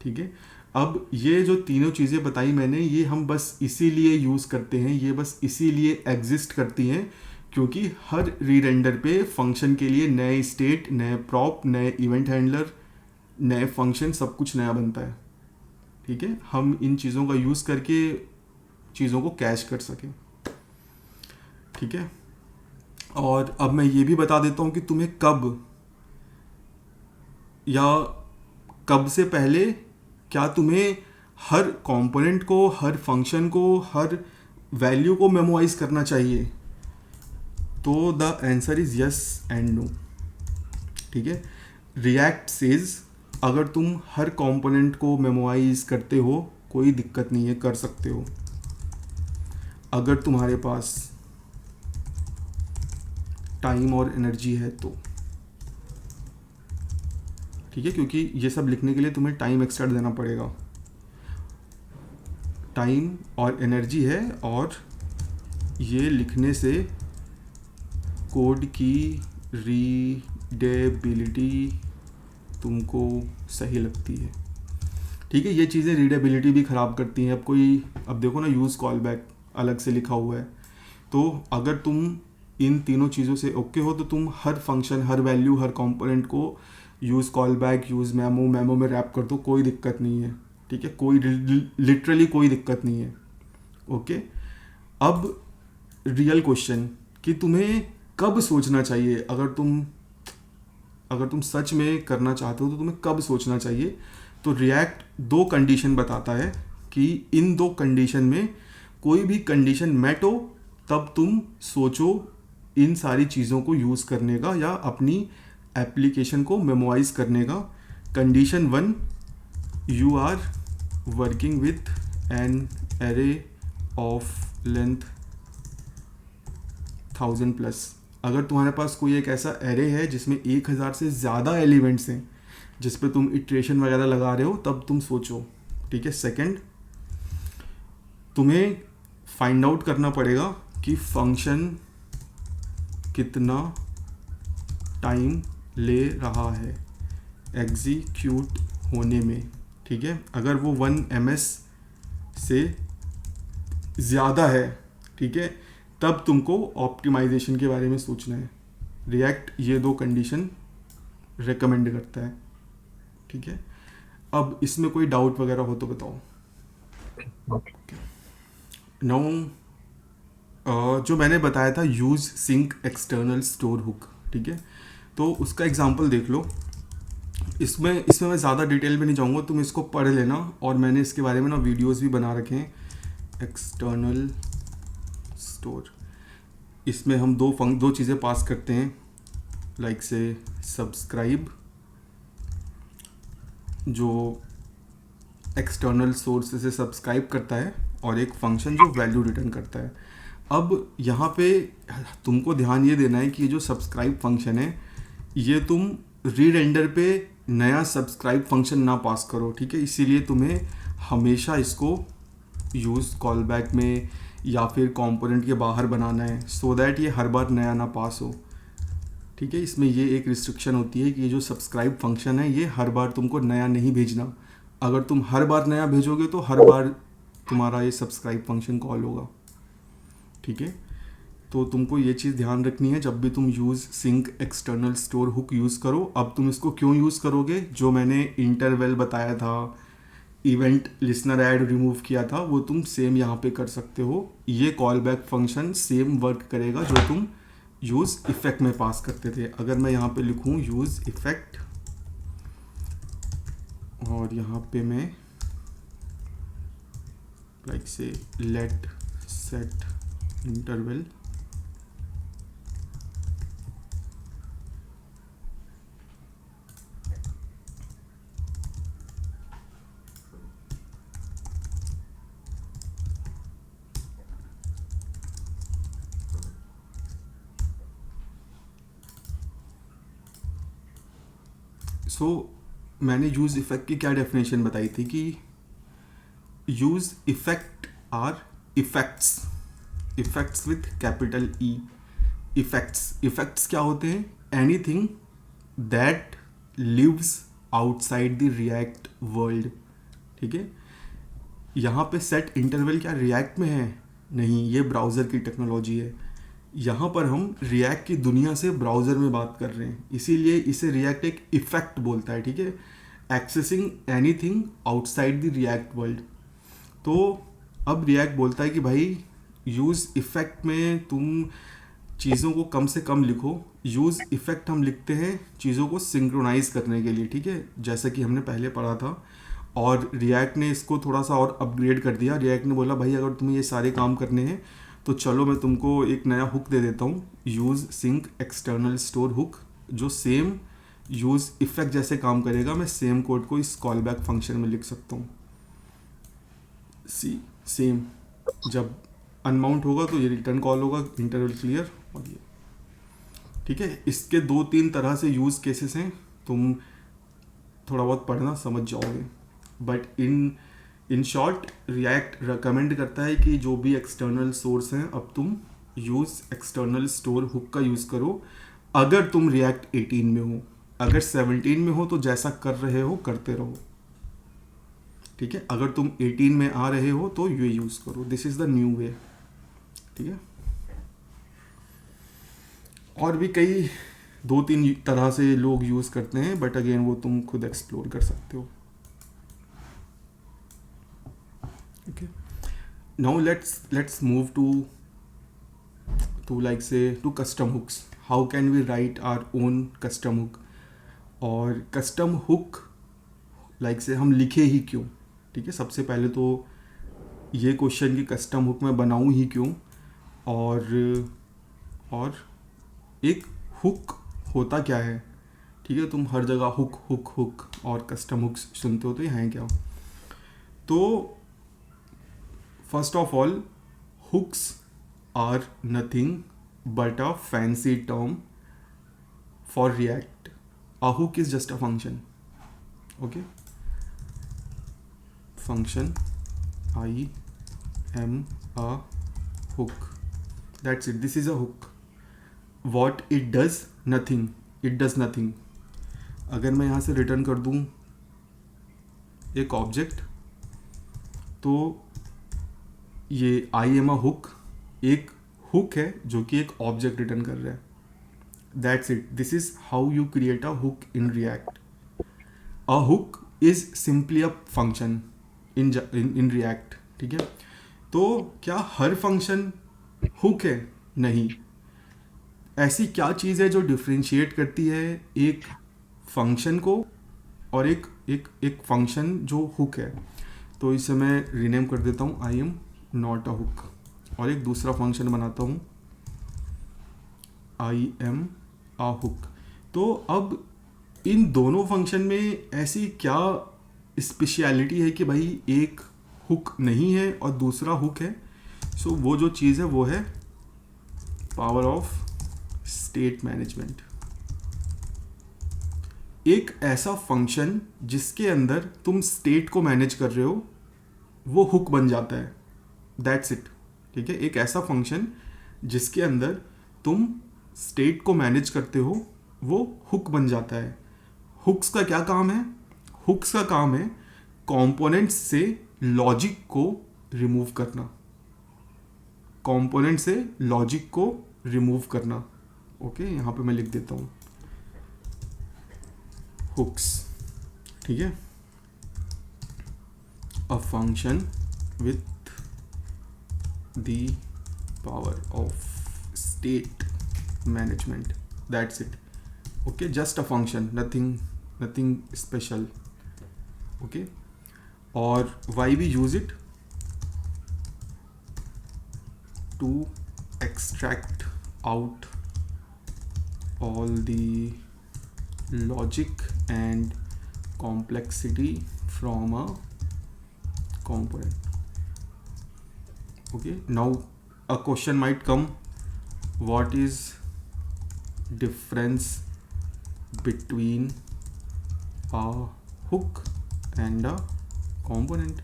ठीक है। अब ये जो तीनों चीज़ें बताई मैंने, ये हम बस इसीलिए यूज़ करते हैं, ये बस इसीलिए एग्जिस्ट करती हैं क्योंकि हर री रेंडर पे फंक्शन के लिए नए स्टेट, नए प्रॉप, नए इवेंट हैंडलर, नए फंक्शन, सब कुछ नया बनता है, ठीक है। हम इन चीज़ों का यूज़ करके चीज़ों को कैश कर सकें, ठीक है। और अब मैं ये भी बता देता हूँ कि तुम्हें कब या कब से पहले क्या तुम्हें हर कंपोनेंट को, हर फंक्शन को, हर वैल्यू को मेमोराइज करना चाहिए। तो the answer is yes and no. ठीक है, रिएक्ट सेज अगर तुम हर कंपोनेंट को मेमोराइज करते हो कोई दिक्कत नहीं है, कर सकते हो अगर तुम्हारे पास टाइम और एनर्जी है तो। ठीक है, क्योंकि ये सब लिखने के लिए तुम्हें टाइम एक्स्ट्रा देना पड़ेगा। टाइम और एनर्जी है, और ये लिखने से कोड की रीडेबिलिटी तुमको सही लगती है। ठीक है, ये चीज़ें रीडेबिलिटी भी ख़राब करती हैं। अब देखो ना, यूज़ कॉल बैक अलग से लिखा हुआ है। तो अगर तुम इन तीनों चीज़ों से ओके हो तो तुम हर फंक्शन, हर वैल्यू, हर कंपोनेंट को use call back, use memo में रैप कर दो, कोई दिक्कत नहीं है। ठीक है, कोई लिटरली कोई दिक्कत नहीं है। ओके, अब रियल क्वेश्चन कि तुम्हें कब सोचना चाहिए। अगर तुम सच में करना चाहते हो तो तुम्हें कब सोचना चाहिए। तो रिएक्ट दो कंडीशन बताता है कि इन दो कंडीशन में कोई भी कंडीशन मेट हो तब तुम सोचो इन सारी चीज़ों को यूज़ करने का या अपनी एप्लीकेशन को मेमोराइज करने का। Condition 1, you are working with an array of length 1000+। अगर तुम्हारे पास कोई एक ऐसा एरे है जिसमें 1000 से ज़्यादा एलिमेंट्स हैं जिस पे तुम इटरेशन वगैरह लगा रहे हो, तब तुम सोचो। ठीक है, सेकंड, तुम्हें फाइंड आउट करना पड़ेगा कि फंक्शन कितना टाइम ले रहा है एग्जीक्यूट होने में। ठीक है, अगर वो 1 ms से ज़्यादा है, ठीक है, तब तुमको ऑप्टिमाइजेशन के बारे में सोचना है। रिएक्ट ये दो कंडीशन रेकमेंड करता है। ठीक है, अब इसमें कोई डाउट वगैरह हो तो बताओ। नाउ जो मैंने बताया था use sync external store hook, ठीक है, तो उसका एग्जांपल देख लो। इसमें मैं ज़्यादा डिटेल में नहीं जाऊँगा, तुम इसको पढ़ लेना, और मैंने इसके बारे में ना वीडियोस भी बना रखे हैं। एक्सटर्नल स्टोर, इसमें हम दो चीज़ें पास करते हैं, लाइक से सब्सक्राइब जो एक्सटर्नल सोर्स से सब्सक्राइब करता है, और एक फंक्शन जो वैल्यू रिटर्न करता है। अब यहाँ पे तुमको ध्यान ये देना है कि ये जो सब्सक्राइब फंक्शन है ये तुम रीरेंडर पे नया सब्सक्राइब फंक्शन ना पास करो। ठीक है, इसीलिए तुम्हें हमेशा इसको यूज़ कॉल बैक में या फिर कंपोनेंट के बाहर बनाना है, सो दैट ये हर बार नया ना पास हो। ठीक है, इसमें ये एक रिस्ट्रिक्शन होती है कि ये जो सब्सक्राइब फंक्शन है ये हर बार तुमको नया नहीं भेजना। अगर तुम हर बार नया भेजोगे तो हर बार तुम्हारा ये सब्सक्राइब फंक्शन कॉल होगा। ठीक है, तो तुमको ये चीज़ ध्यान रखनी है जब भी तुम use sync external store hook use करो। अब तुम इसको क्यों यूज़ करोगे, जो मैंने इंटरवल बताया था, इवेंट लिसनर ऐड रिमूव किया था, वो तुम सेम यहाँ पे कर सकते हो। ये call back function same work करेगा जो तुम यूज़ इफेक्ट में पास करते थे। अगर मैं यहाँ पे लिखूँ यूज़ इफेक्ट, और यहाँ पे मैं लाइक से लेट सेट इंटरवल, मैंने यूज़ इफेक्ट की क्या डेफिनेशन बताई थी कि use effect are effects with capital E. Effects क्या होते हैं, anything that lives outside the React world. ठीक है, यहाँ पे सेट इंटरवल क्या रिएक्ट में है? नहीं, ये ब्राउज़र की टेक्नोलॉजी है। यहाँ पर हम रिएक्ट की दुनिया से ब्राउज़र में बात कर रहे हैं, इसीलिए इसे रिएक्ट एक इफेक्ट बोलता है। ठीक है, accessing anything outside the React world. तो अब रिएक्ट बोलता है कि भाई यूज़ इफेक्ट में तुम चीज़ों को कम से कम लिखो। यूज़ इफ़ेक्ट हम लिखते हैं चीज़ों को सिंक्रोनाइज करने के लिए, ठीक है, जैसा कि हमने पहले पढ़ा था। और रिएक्ट ने इसको थोड़ा सा और अपग्रेड कर दिया। रिएक्ट ने बोला भाई अगर तुम्हें ये सारे काम करने हैं तो चलो मैं तुमको एक नया हुक दे देता हूँ, use sync external store hook, जो सेम यूज़ इफ़ेक्ट जैसे काम करेगा। मैं सेम कोड को इस कॉल बैक फंक्शन में लिख सकता हूँ। सी सेम, जब अनमाउंट होगा तो ये रिटर्न कॉल होगा, इंटरवल क्लियर, और ये ठीक है। इसके 2-3 तरह से यूज़ केसेस हैं, तुम थोड़ा बहुत पढ़ना समझ जाओगे। But in short react recommend करता है कि जो भी एक्सटर्नल सोर्स हैं अब तुम यूज़ एक्सटर्नल स्टोर हुक का यूज़ करो, अगर तुम रिएक्ट 18 में हो। अगर 17 में हो तो जैसा कर रहे हो करते रहो, ठीक है। अगर तुम 18 में आ रहे हो तो ये यूज़ करो, this is the new way, ठीक है। और भी कई 2-3 तरह से लोग यूज़ करते हैं, बट अगेन वो तुम खुद एक्सप्लोर कर सकते हो। Okay. Now let's move to like say to custom hooks. How can we write our own custom hook? और custom hook like say हम लिखे ही क्यों, ठीक है। सबसे पहले तो ये क्वेश्चन कि कस्टम हुक मैं बनाऊँ ही क्यों, और एक हुक होता क्या है, ठीक है। तुम हर जगह हुक हुक हुक और कस्टम हुक्स सुनते हो, तो ये हैं क्या। तो first of all, hooks are nothing but a fancy term for React. A hook is just a function. Okay? Function. I am a hook. That's it. This is a hook. What it does? Nothing. It does nothing. अगर मैं यहाँ से return कर दूँ एक object, तो ये आई am a hook एक हुक है जो कि एक ऑब्जेक्ट रिटर्न कर रहा है। That's it, this is how you create a hook in React. A hook is simply a function in React, ठीक है। तो क्या हर फंक्शन हुक है? नहीं। ऐसी क्या चीज़ है जो डिफ्रेंशिएट करती है एक फंक्शन को और एक फंक्शन जो हुक है? तो इसे मैं रीनेम कर देता हूँ I am not a hook, और एक दूसरा फंक्शन बनाता हूँ आई एम अ हुक। तो अब इन दोनों फंक्शन में ऐसी क्या स्पेशलिटी है कि भाई एक हुक नहीं है और दूसरा हुक है? सो वो जो चीज़ है वो है पावर ऑफ स्टेट मैनेजमेंट। एक ऐसा फंक्शन जिसके अंदर तुम स्टेट को मैनेज कर रहे हो वो हुक बन जाता है। दैट्स इट, ठीक है। एक ऐसा फंक्शन जिसके अंदर तुम स्टेट को मैनेज करते हो वो हुक बन जाता है। हुक्स का क्या काम है? हुक्स का काम है कंपोनेंट्स से लॉजिक को रिमूव करना, कंपोनेंट से लॉजिक को रिमूव करना। ओके, यहाँ पे मैं लिख देता हूँ हुक्स, ठीक है। अ function with the power of state management. That's it. Okay, just a function, nothing special. Okay, or why we use it? To extract out all the logic and complexity from a component. Okay, now a question might come, what is difference between a hook and a component?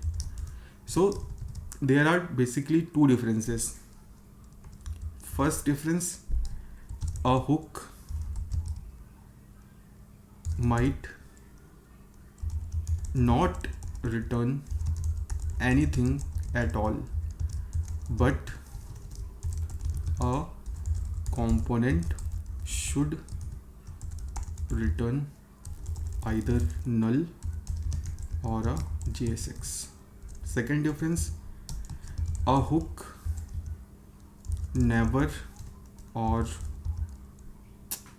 So there are basically two differences. First difference, a hook might not return anything at all, but a component should return either null or a JSX. Second difference, a hook never और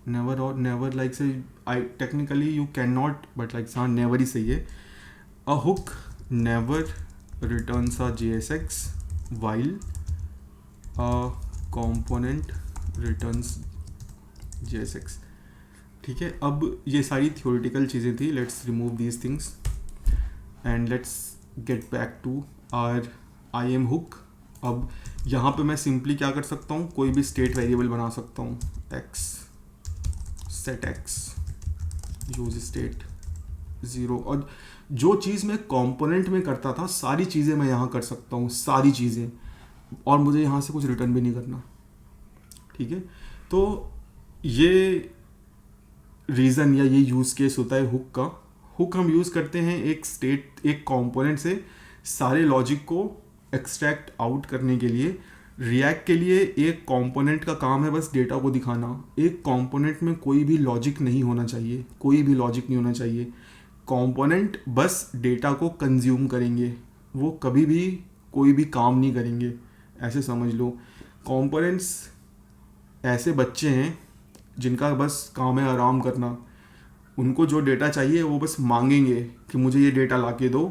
never like say I technically you cannot but like हाँ never ही सही है. A hook never returns a JSX while a component returns JSX. ठीक है, अब ये सारी theoretical चीज़ें थी. Let's remove these things and let's get back to our I am hook. अब यहाँ पे मैं सिंपली क्या कर सकता हूँ, कोई भी स्टेट वेरिएबल बना सकता हूँ. X set x use state 0. और जो चीज़ मैं कंपोनेंट में करता था सारी चीज़ें मैं यहाँ कर सकता हूँ, सारी चीज़ें, और मुझे यहाँ से कुछ रिटर्न भी नहीं करना. ठीक है, तो ये रीज़न या ये यूज़ केस होता है हुक का. हुक हम यूज़ करते हैं एक कंपोनेंट से सारे लॉजिक को एक्सट्रैक्ट आउट करने के लिए. रिएक्ट के लिए एक कंपोनेंट का काम है बस डेटा को दिखाना. एक कंपोनेंट में कोई भी लॉजिक नहीं होना चाहिए, कोई भी लॉजिक नहीं होना चाहिए. कंपोनेंट बस डेटा को कंज्यूम करेंगे, वो कभी भी कोई भी काम नहीं करेंगे. ऐसे समझ लो, कंपोनेंट्स ऐसे बच्चे हैं जिनका बस काम है आराम करना. उनको जो डेटा चाहिए वो बस मांगेंगे कि मुझे ये डेटा ला के दो.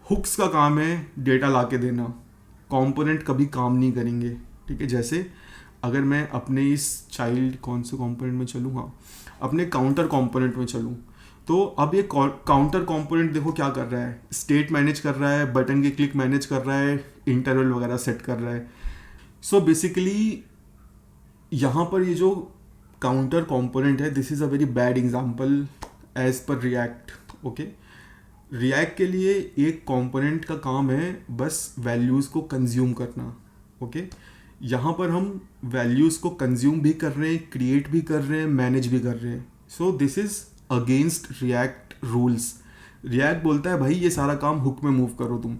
हुक्स का काम है डेटा ला के देना, कंपोनेंट कभी काम नहीं करेंगे. ठीक है, जैसे अगर मैं अपने इस चाइल्ड कौन से कंपोनेंट में चलूँ, हाँ अपने काउंटर कंपोनेंट में चलूँ, तो अब ये काउंटर कंपोनेंट देखो क्या कर रहा है, स्टेट मैनेज कर रहा है, बटन के क्लिक मैनेज कर रहा है, इंटरवल वगैरह सेट कर रहा है. सो बेसिकली यहाँ पर ये जो काउंटर कंपोनेंट है, this is a very bad example as per React. Okay, React के लिए एक कंपोनेंट का काम है बस वैल्यूज़ को कंज्यूम करना. ओके, यहाँ पर हम वैल्यूज़ को कंज्यूम भी कर रहे हैं, क्रिएट भी कर रहे हैं, मैनेज भी कर रहे हैं. सो this is against react rules. React बोलता है भाई ये सारा काम हुक में मूव करो तुम.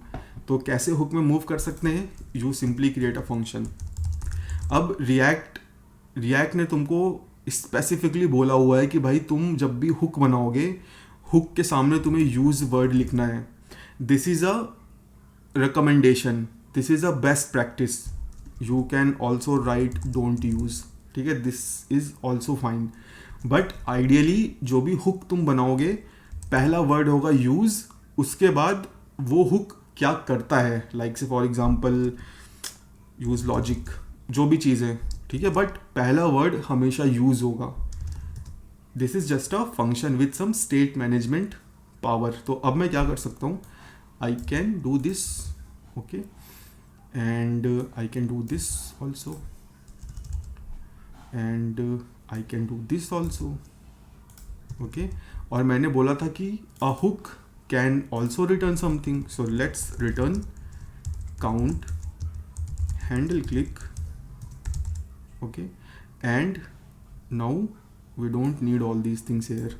तो कैसे हुक में मूव कर सकते हैं, you simply create a function. अब रिएक्ट ने तुमको स्पेसिफिकली बोला हुआ है कि भाई तुम जब भी हुक बनाओगे, हुक के सामने तुम्हें यूज वर्ड लिखना है. This is a recommendation, this is a best practice. You can also right don't use. ठीक है, this is also fine. But ideally जो भी हुक तुम बनाओगे पहला वर्ड होगा यूज़, उसके बाद वो हुक क्या करता है, लाइक से फॉर एग्जांपल यूज़ लॉजिक, जो भी चीज़ है. ठीक है, बट पहला वर्ड हमेशा यूज़ होगा. This is just a function with some state management power. तो अब मैं क्या कर सकता हूँ, I can do this. Okay, and I can do this also, and I can do this also. Okay, और मैंने बोला था कि a hook can also return something. So let's return count handle click. Okay, and now we don't need all these things here.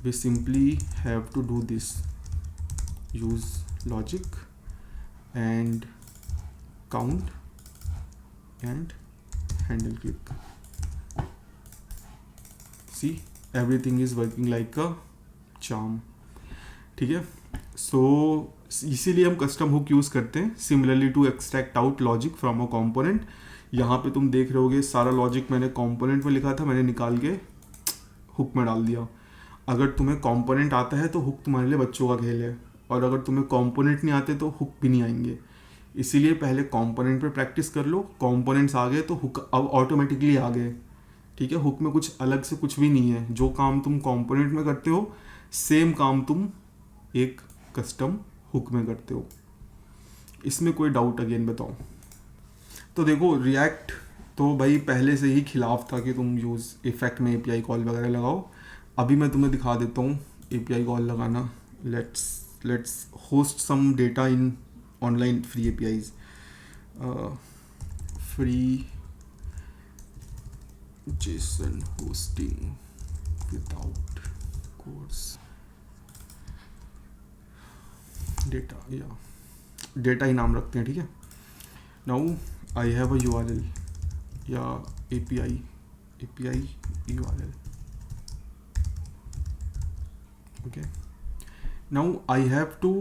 We simply have to do this, use logic and count and handle click. See, everything is working like a charm. ठीक है, सो इसीलिए हम custom hook use करते हैं. Similarly to extract out logic from a component. यहाँ पे तुम देख रहे होगे सारा लॉजिक मैंने कंपोनेंट में लिखा था, मैंने निकाल के हुक में डाल दिया. अगर तुम्हें कंपोनेंट आता है तो हुक तुम्हारे लिए बच्चों का खेल है, और अगर तुम्हें कंपोनेंट नहीं आते तो हुक भी नहीं आएंगे. इसीलिए पहले कंपोनेंट पे प्रैक्टिस कर लो. कंपोनेंट्स आ गए तो हुक अब ऑटोमेटिकली आ गए. ठीक है, हुक में कुछ अलग से कुछ भी नहीं है. जो काम तुम कंपोनेंट में करते हो सेम काम तुम एक कस्टम हुक में करते हो. इसमें कोई डाउट अगेन बताओ. तो देखो, रिएक्ट तो भाई पहले से ही खिलाफ था कि तुम यूज़ इफेक्ट में एपीआई कॉल वगैरह लगाओ. अभी मैं तुम्हें दिखा देता हूँ एपीआई कॉल लगाना. Let's host some data in online free APIs. Free JSON hosting without course data, या डेटा ही नाम रखते हैं. ठीक है, now I have a URL या API URL. okay, now I have to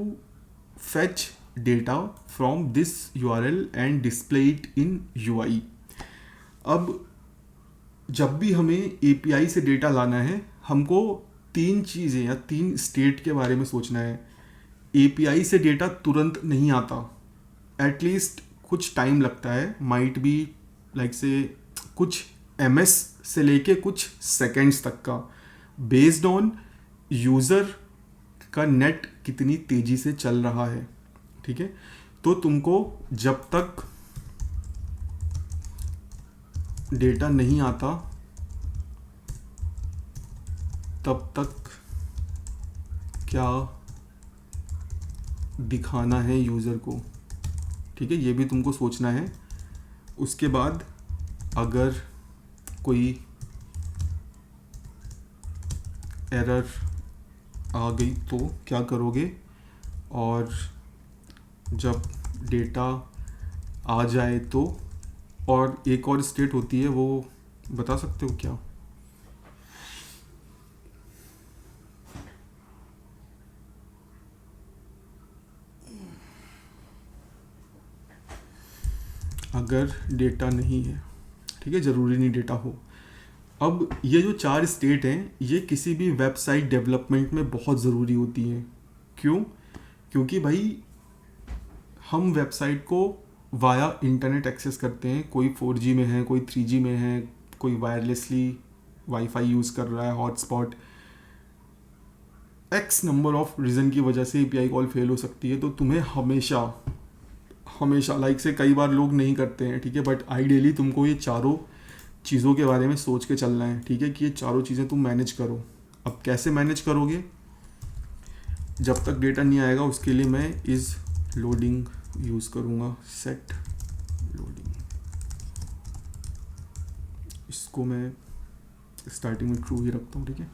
fetch data from this URL and display it in UI. अब जब भी हमें एपीआई से डेटा लाना है, हमको 3 चीज़ें या 3 स्टेट के बारे में सोचना है। एपीआई से डेटा तुरंत नहीं आता, एटलीस्ट कुछ टाइम लगता है, माइट बी लाइक से कुछ एमएस से लेके कुछ सेकेंड्स तक का, बेस्ड ऑन यूज़र का नेट कितनी तेज़ी से चल रहा है। ठीक है, तो तुमको जब तक डेटा नहीं आता तब तक क्या दिखाना है यूज़र को, ठीक है, ये भी तुमको सोचना है। उसके बाद अगर कोई एरर आ गई तो क्या करोगे, और जब डेटा आ जाए तो, और एक और स्टेट होती है, वो बता सकते हो क्या? अगर डेटा नहीं है, ठीक है, ज़रूरी नहीं डेटा हो। अब ये जो 4 स्टेट हैं, ये किसी भी वेबसाइट डेवलपमेंट में बहुत ज़रूरी होती हैं। क्यों? क्योंकि भाई हम वेबसाइट को वाया इंटरनेट एक्सेस करते हैं, कोई 4G में है, कोई 3G में है, कोई वायरलेसली वाईफाई यूज़ कर रहा है, hotspot, x number of reason की वजह से एपीआई कॉल फेल हो सकती है। तो तुम्हें हमेशा हमेशा लाइक से, कई बार लोग नहीं करते हैं, ठीक है, बट आइडियली तुमको ये चारों चीज़ों के बारे में सोच के चलना है, ठीक है, कि ये चारों चीज़ें तुम मैनेज करो। अब कैसे मैनेज करोगे? जब तक डेटा नहीं आएगा उसके लिए मैं इज़ लोडिंग यूज़ करूँगा, सेट लोडिंग। इसको मैं स्टार्टिंग में ट्रू ही रखता हूँ, ठीक है,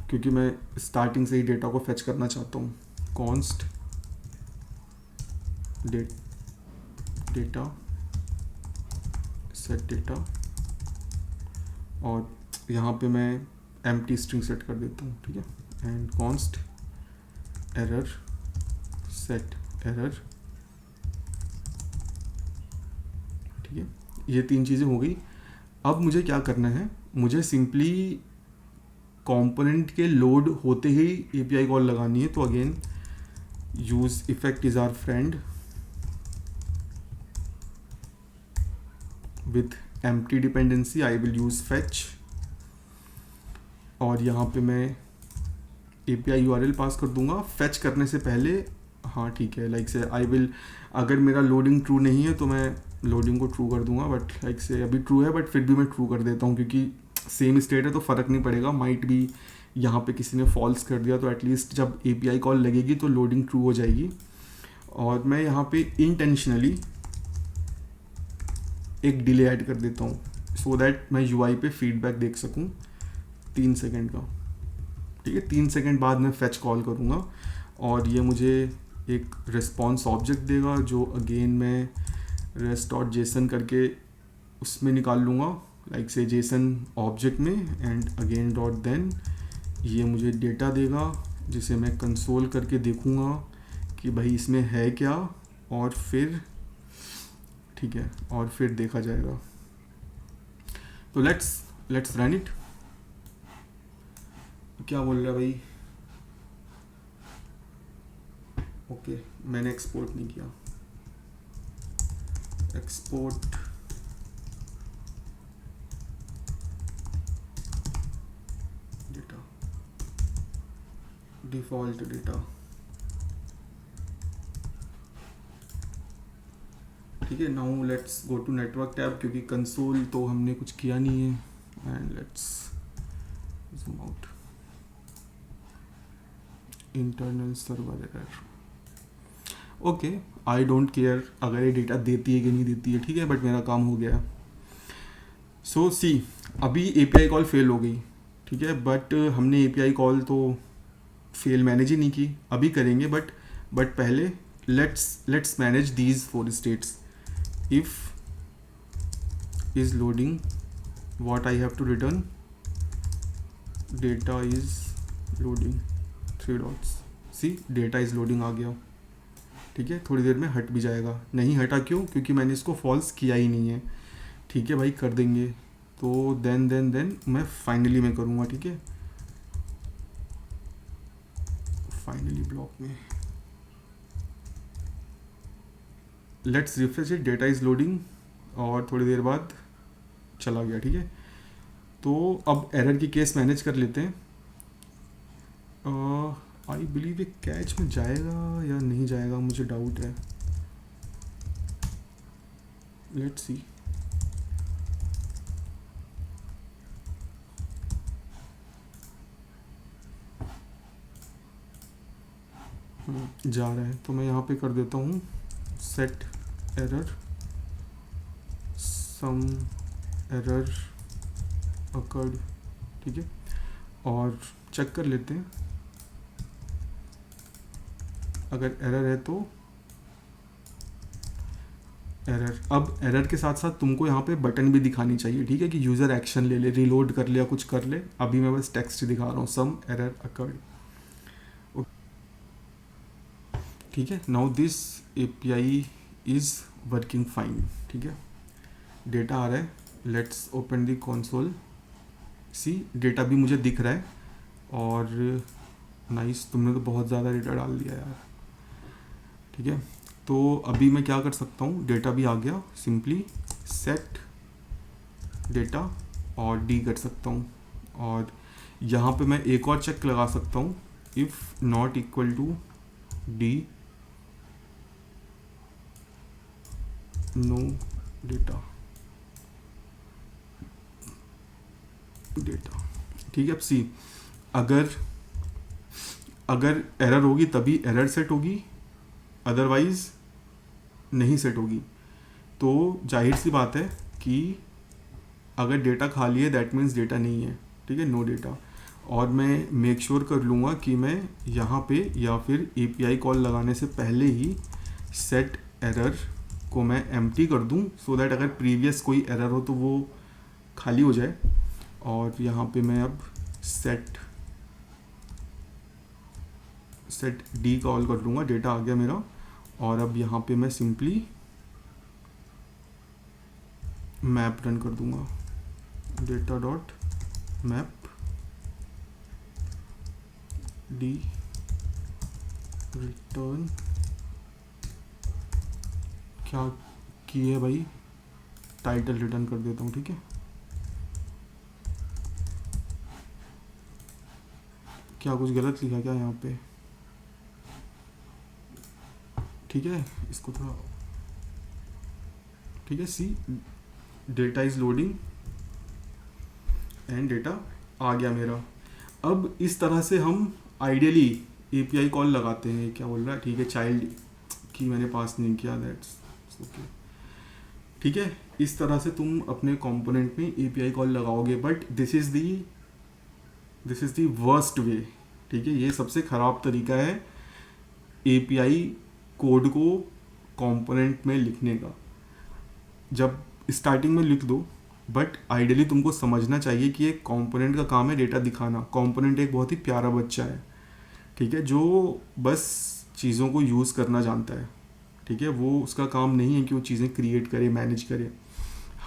क्योंकि मैं स्टार्टिंग से ही डेटा को फेच करना चाहता हूँ। कॉन्स्ट डेटा सेट डेटा, और यहाँ पे मैं एम्प्टी स्ट्रिंग सेट कर देता हूँ, ठीक है, and const error set error, ठीक है। ये 3 चीज़ें हो गई। अब मुझे क्या करना है, मुझे सिंपली कंपोनेंट के लोड होते ही एपीआई कॉल लगानी है। तो again use effect is our friend with empty dependency I will use fetch, और यहाँ पे मैं API URL पास कर दूंगा fetch करने से पहले। हाँ ठीक है, लाइक से आई विल, अगर मेरा लोडिंग ट्रू नहीं है तो मैं लोडिंग को ट्रू कर दूंगा, बट लाइक से अभी ट्रू है, बट फिर भी मैं ट्रू कर देता हूँ, क्योंकि सेम स्टेट है तो फ़र्क नहीं पड़ेगा। माइट भी यहाँ पे किसी ने फॉल्स कर दिया तो एटलीस्ट जब API कॉल लगेगी तो लोडिंग ट्रू हो जाएगी। और मैं यहाँ पे इंटेंशनली एक डिले ऐड कर देता हूँ सो दैट मैं यूआई पे फीडबैक देख सकूँ 3 सेकंड का, ठीक है। 3 सेकंड बाद मैं फेच कॉल करूँगा और ये मुझे एक रिस्पॉन्स ऑब्जेक्ट देगा, जो अगेन मैं rest.json करके उसमें निकाल लूँगा, लाइक से जेसन ऑब्जेक्ट में, एंड अगेन डॉट देन ये मुझे डेटा देगा जिसे मैं कंसोल करके देखूँगा कि भाई इसमें है क्या, और फिर ठीक है, और फिर देखा जाएगा। तो लेट्स रन इट। क्या बोल रहा है भाई? ओके, मैंने एक्सपोर्ट नहीं किया। एक्सपोर्ट डेटा, डिफॉल्ट डेटा, ठीक है। Now let's go to network tab, क्योंकि कंसोल तो हमने कुछ किया नहीं है। And let's zoom out, internal server error. Okay, I don't care अगर ये डेटा देती है कि नहीं देती है, ठीक है, बट मेरा काम हो गया। सो सी, अभी API कॉल फेल हो गई, ठीक है, बट हमने API कॉल तो फेल मैनेज ही नहीं की, अभी करेंगे, बट पहले let's manage these 4 states. if is loading, what I have to return, data is loading 3 dots। see data is loading आ गया, ठीक है। थोड़ी देर में हट भी जाएगा, नहीं हटा क्यों? क्योंकि मैंने इसको फॉल्स किया ही नहीं है। ठीक है भाई, कर देंगे। तो देन मैं फाइनली मैं करूँगा, ठीक है, फाइनली ब्लॉक में let's refresh it, data is loading, और थोड़ी देर बाद चला गया, ठीक है। तो अब एरर की केस मैनेज कर लेते हैं। आई बिलीव ये कैच में जाएगा या नहीं जाएगा, मुझे डाउट है। Let's see. जा रहा है, तो मैं यहाँ पे कर देता हूँ set error, some error occurred, ठीक है, और चेक कर लेते हैं। अगर एरर है तो एरर, अब एरर के साथ साथ तुमको यहाँ पे बटन भी दिखानी चाहिए, ठीक है, कि यूज़र एक्शन ले ले, रीलोड कर ले या कुछ कर ले। अभी मैं बस टेक्स्ट दिखा रहा हूँ, सम एरर अकर्ड, ठीक है। Now this API is working fine, ठीक है। डेटा आ रहा है, let's open the console. See data भी मुझे दिख रहा है, और नाइस, तुमने तो बहुत ज़्यादा डेटा डाल दिया यार, ठीक है। तो अभी मैं क्या कर सकता हूँ, डेटा भी आ गया, सिंपली सेट डेटा और डी कर सकता हूँ, और यहाँ पे मैं एक और चेक लगा सकता हूँ, if not equal to the no data, ठीक है। अब सी, अगर एरर होगी तभी एरर सेट होगी, अदरवाइज नहीं सेट होगी। तो जाहिर सी बात है कि अगर डेटा खाली है दैट मीन्स डेटा नहीं है, ठीक है, नो डेटा। और मैं मेक श्योर कर लूँगा कि मैं यहाँ पे या फिर एपीआई कॉल लगाने से पहले ही सेट एरर को मैं एम्प्टी कर दूँ, सो दैट अगर प्रीवियस कोई एरर हो तो वो खाली हो जाए। और यहाँ पे मैं अब सेट डी कॉल कर लूँगा, डेटा आ गया मेरा। और अब यहाँ पे मैं सिंपली मैप रन कर दूँगा, data dot map D return, क्या की है भाई, टाइटल रिटर्न कर देता हूँ, ठीक है। क्या कुछ गलत लिखा क्या यहाँ पे, ठीक है, इसको थोड़ा, ठीक है। See data is loading and data आ गया मेरा। अब इस तरह से हम आइडियली एपीआई कॉल लगाते हैं। क्या बोल रहा है, ठीक है, चाइल्ड की मैंने पास नहीं किया, दैट्स ओके, ठीक है। इस तरह से तुम अपने कंपोनेंट में एपीआई कॉल लगाओगे, but this is the worst way, ठीक है। ये सबसे ख़राब तरीका है एपीआई कोड को कंपोनेंट में लिखने का। जब स्टार्टिंग में लिख दो, बट आइडियली तुमको समझना चाहिए कि एक कंपोनेंट का काम है डेटा दिखाना। कंपोनेंट एक बहुत ही प्यारा बच्चा है, ठीक है, जो बस चीज़ों को यूज़ करना जानता है, ठीक है। वो उसका काम नहीं है कि वो चीज़ें क्रिएट करे, मैनेज करे।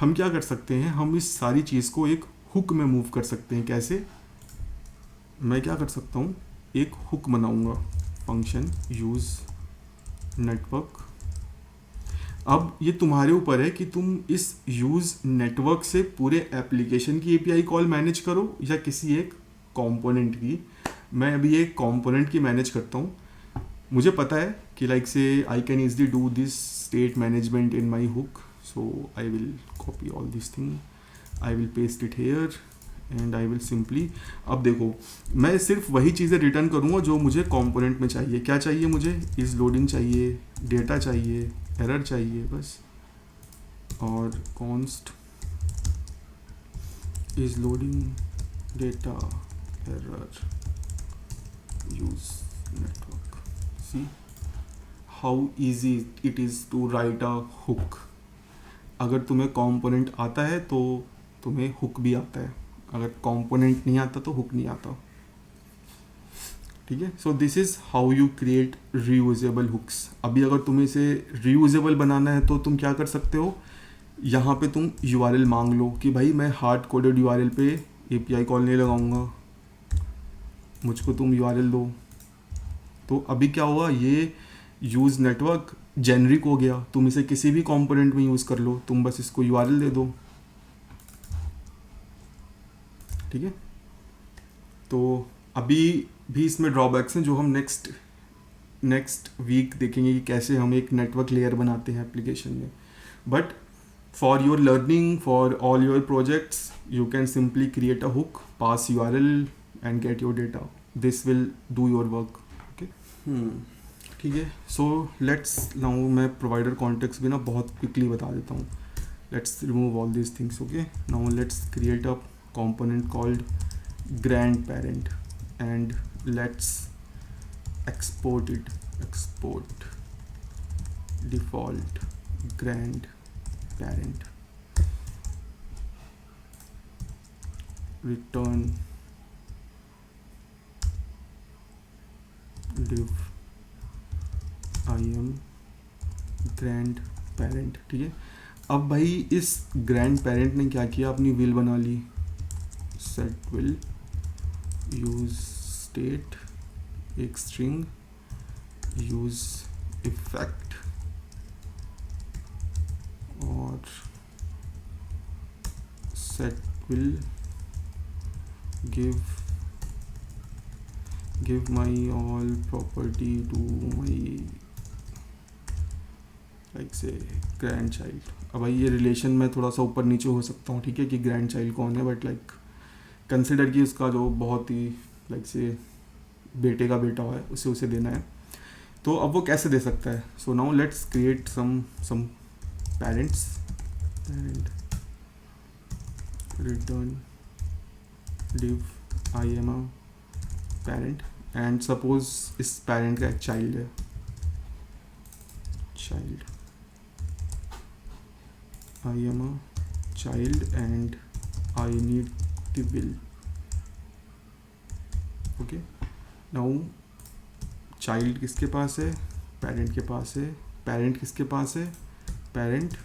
हम क्या कर सकते हैं, हम इस सारी चीज़ को एक हुक में मूव कर सकते हैं। कैसे, मैं क्या कर सकता हूँ, एक हुक बनाऊँगा, फंक्शन यूज़ नेटवर्क। अब ये तुम्हारे ऊपर है कि तुम इस यूज़ नेटवर्क से पूरे एप्लीकेशन की एपीआई कॉल मैनेज करो या किसी एक कंपोनेंट की। मैं अभी एक कंपोनेंट की मैनेज करता हूँ। मुझे पता है कि लाइक से I can easily do this state management in my hook, so I will copy all this thing, I will paste it here and I will simply, अब देखो मैं सिर्फ वही चीज़ें रिटर्न करूँगा जो मुझे कंपोनेंट में चाहिए। क्या चाहिए मुझे, इज़ लोडिंग चाहिए, डेटा चाहिए, एरर चाहिए बस, और const is loading data error use network. See how easy it is to write a hook. अगर तुम्हें कंपोनेंट आता है तो तुम्हें हुक भी आता है, अगर कंपोनेंट नहीं आता तो हुक नहीं आता, ठीक है। So this is how you create reusable hooks. अभी अगर तुम्हें इसे रीयूजेबल बनाना है तो तुम क्या कर सकते हो, यहाँ पे तुम URL मांग लो कि भाई मैं हार्ड कोडेड URL पे API कॉल नहीं लगाऊंगा, मुझको तुम URL दो। तो अभी क्या हुआ, ये यूज़ नेटवर्क जेनरिक हो गया, तुम इसे किसी भी कंपोनेंट में यूज़ कर लो, तुम बस इसको URL दे दो, ठीक है। तो अभी भी इसमें ड्रॉबैक्स हैं जो हम नेक्स्ट वीक देखेंगे कि कैसे हम एक नेटवर्क लेयर बनाते हैं एप्लीकेशन में। But for your learning, for all your projects, you can simply create a hook, pass URL and get your data, this will do your work. Okay, ठीक है। सो लेट्स नाउ, मैं provider context भी ना बहुत quickly बता देता हूँ। Let's remove all these things. Okay, now let's create a component called grandparent and let's export default grandparent, return div im grandparent, ठीक है। अब भाई इस grandparent ने क्या किया, अपनी will बना ली, set will use state एक string use effect और set will give my all property to my like से ग्रैंड चाइल्ड। अब भाई ये रिलेशन में थोड़ा सा ऊपर नीचे हो सकता हूँ, ठीक है, कि ग्रैंड चाइल्ड कौन है, बट लाइक कंसिडर कि उसका जो बहुत ही लाइक से बेटे का बेटा है उसे देना है। तो अब वो कैसे दे सकता है? So now let's create some parents, parent return div I am a parent and suppose इस पेरेंट का एक चाइल्ड है, child, I am a child and I need the will. Okay, now child किसके पास है, parent के पास है, parent किसके पास है, parent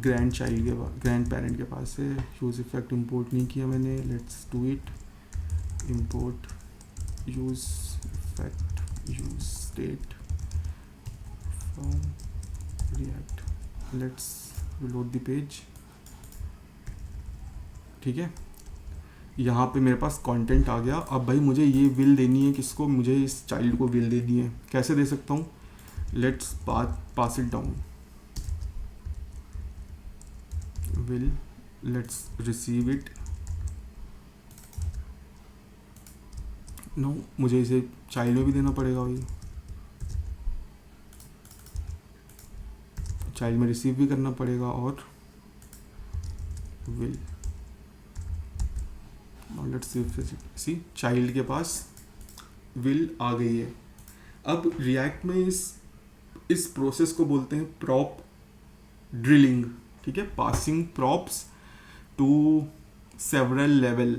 ग्रैंड चाइल्ड के पास, ग्रैंड पेरेंट के पास है। यूज इफेक्ट इंपोर्ट नहीं किया मैंने, let's do it, import use effect use state React, let's reload the page, ठीक है। यहाँ पे मेरे पास कंटेंट आ गया। अब भाई मुझे ये विल देनी है किसको, मुझे इस चाइल्ड को विल देनी है। कैसे दे सकता हूँ? Let's pass it down, will, let's receive it. No, मुझे इसे चाइल्ड में भी देना पड़ेगा भाई, चाइल्ड में रिसीव भी करना पड़ेगा और विल। लेट्स सी, चाइल्ड के पास विल आ गई है। अब रिएक्ट में इस प्रोसेस को बोलते हैं प्रॉप ड्रिलिंग, ठीक है, passing props to several level,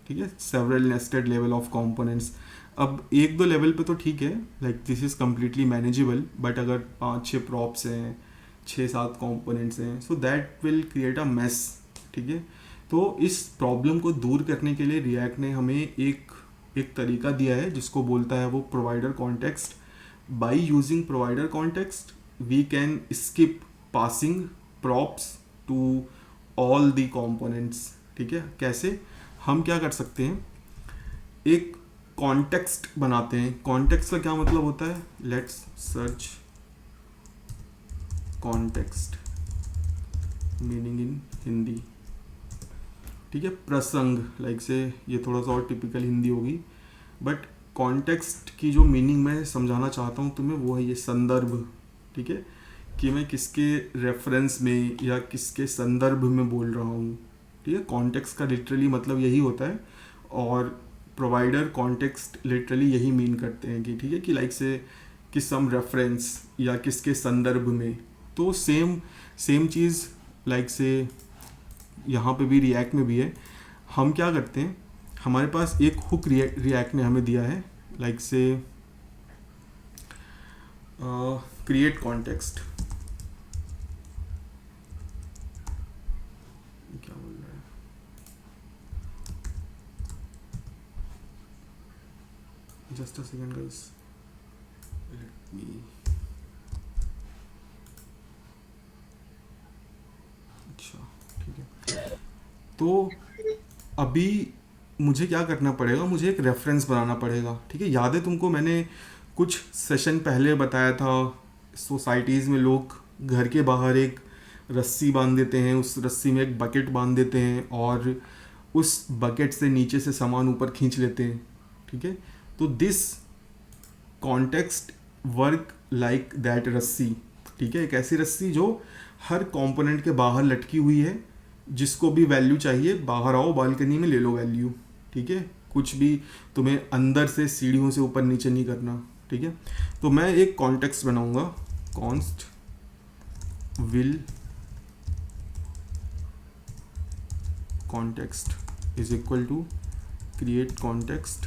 ठीक है, several nested level of components. अब एक दो लेवल पे तो ठीक है, like this is completely manageable, but अगर 5-6 प्रॉप्स हैं, 6-7 कंपोनेंट्स हैं, so that will create a mess, ठीक है। तो इस प्रॉब्लम को दूर करने के लिए रिएक्ट ने हमें एक तरीका दिया है जिसको बोलता है वो provider context. By using provider context we can skip passing props to all the components, ठीक है। कैसे? हम क्या कर सकते हैं, एक कॉन्टेक्स्ट बनाते हैं। कॉन्टेक्स्ट का क्या मतलब होता है? Let's search context meaning in Hindi, ठीक है, प्रसंग, लाइक से ये थोड़ा सा और टिपिकल हिंदी होगी, बट कॉन्टेक्स्ट की जो मीनिंग मैं समझाना चाहता हूँ तुम्हें वो है ये संदर्भ, ठीक है, कि मैं किसके रेफरेंस में या किसके संदर्भ में बोल रहा हूँ, ठीक है। कॉन्टेक्स्ट का लिटरली मतलब यही होता है, और प्रोवाइडर कॉन्टेक्स्ट लिटरली यही मीन करते हैं कि ठीक है, कि लाइक से किस सम रेफरेंस या किसके संदर्भ में। तो सेम चीज़ लाइक से यहाँ पे भी रिएक्ट में भी है। हम क्या करते हैं, हमारे पास एक हुक रिएक्ट ने हमें दिया है, लाइक से create context, just a second guys, let me, अच्छा ठीक है। तो अभी मुझे क्या करना पड़ेगा, मुझे एक रेफरेंस बनाना पड़ेगा, ठीक है। याद है तुमको मैंने कुछ सेशन पहले बताया था, सोसाइटीज़ में लोग घर के बाहर एक रस्सी बांध देते हैं, उस रस्सी में एक बकेट बांध देते हैं और उस बकेट से नीचे से सामान ऊपर खींच लेते हैं, ठीक है। तो this context work like that रस्सी, ठीक है। एक ऐसी रस्सी जो हर कंपोनेंट के बाहर लटकी हुई है, जिसको भी वैल्यू चाहिए बाहर आओ बालकनी में ले लो वैल्यू, ठीक है। कुछ भी तुम्हें अंदर से सीढ़ियों से ऊपर नीचे नहीं करना, ठीक है। तो मैं एक कॉन्टेक्स्ट बनाऊंगा, const will context is equal to create context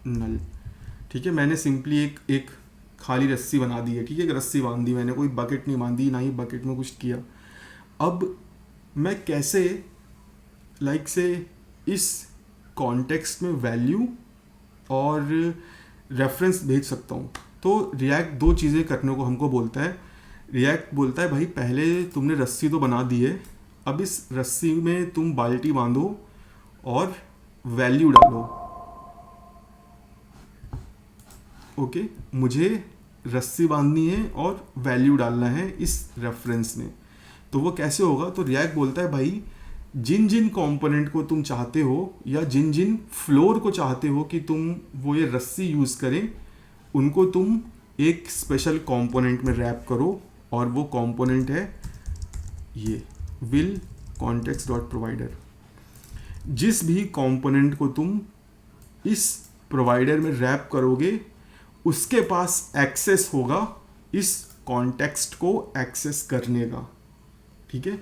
null, ठीक है। मैंने सिंपली एक खाली रस्सी बना दी है, ठीक है। एक रस्सी बांध दी मैंने, कोई बकेट नहीं बांधी, ना ही बकेट में कुछ किया। अब मैं कैसे लाइक से इस कॉन्टेक्स्ट में वैल्यू और रेफरेंस भेज सकता हूँ। तो रिएक्ट दो चीज़ें करने को हमको बोलता है। रिएक्ट बोलता है भाई पहले तुमने रस्सी तो बना दी है, अब इस रस्सी में तुम बाल्टी बांधो और वैल्यू डालो। ओके, मुझे रस्सी बांधनी है और वैल्यू डालना है इस रेफरेंस में। तो वो कैसे होगा, तो रिएक्ट बोलता है भाई जिन जिन कंपोनेंट को तुम चाहते हो या जिन जिन फ्लोर को चाहते हो कि तुम वो ये रस्सी यूज़ करें, उनको तुम एक स्पेशल कंपोनेंट में रैप करो और वो कंपोनेंट है ये विल कॉन्टेक्स्ट डॉट प्रोवाइडर। जिस भी कंपोनेंट को तुम इस प्रोवाइडर में रैप करोगे उसके पास एक्सेस होगा इस कॉन्टेक्स्ट को एक्सेस करने का, ठीक है।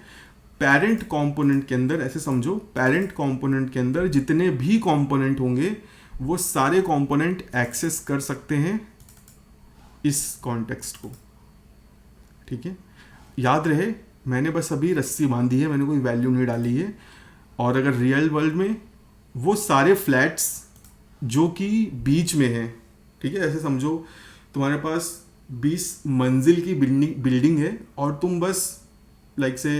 पेरेंट कंपोनेंट के अंदर ऐसे समझो, पेरेंट कंपोनेंट के अंदर जितने भी कंपोनेंट होंगे वो सारे कंपोनेंट एक्सेस कर सकते हैं इस कॉन्टेक्स्ट को, ठीक है। याद रहे मैंने बस अभी रस्सी बांधी है, मैंने कोई वैल्यू नहीं डाली है। और अगर रियल वर्ल्ड में वो सारे फ्लैट्स जो कि बीच में हैं, ठीक है, ऐसे समझो तुम्हारे पास 20 मंजिल की बिल्डिंग है और तुम बस लाइक से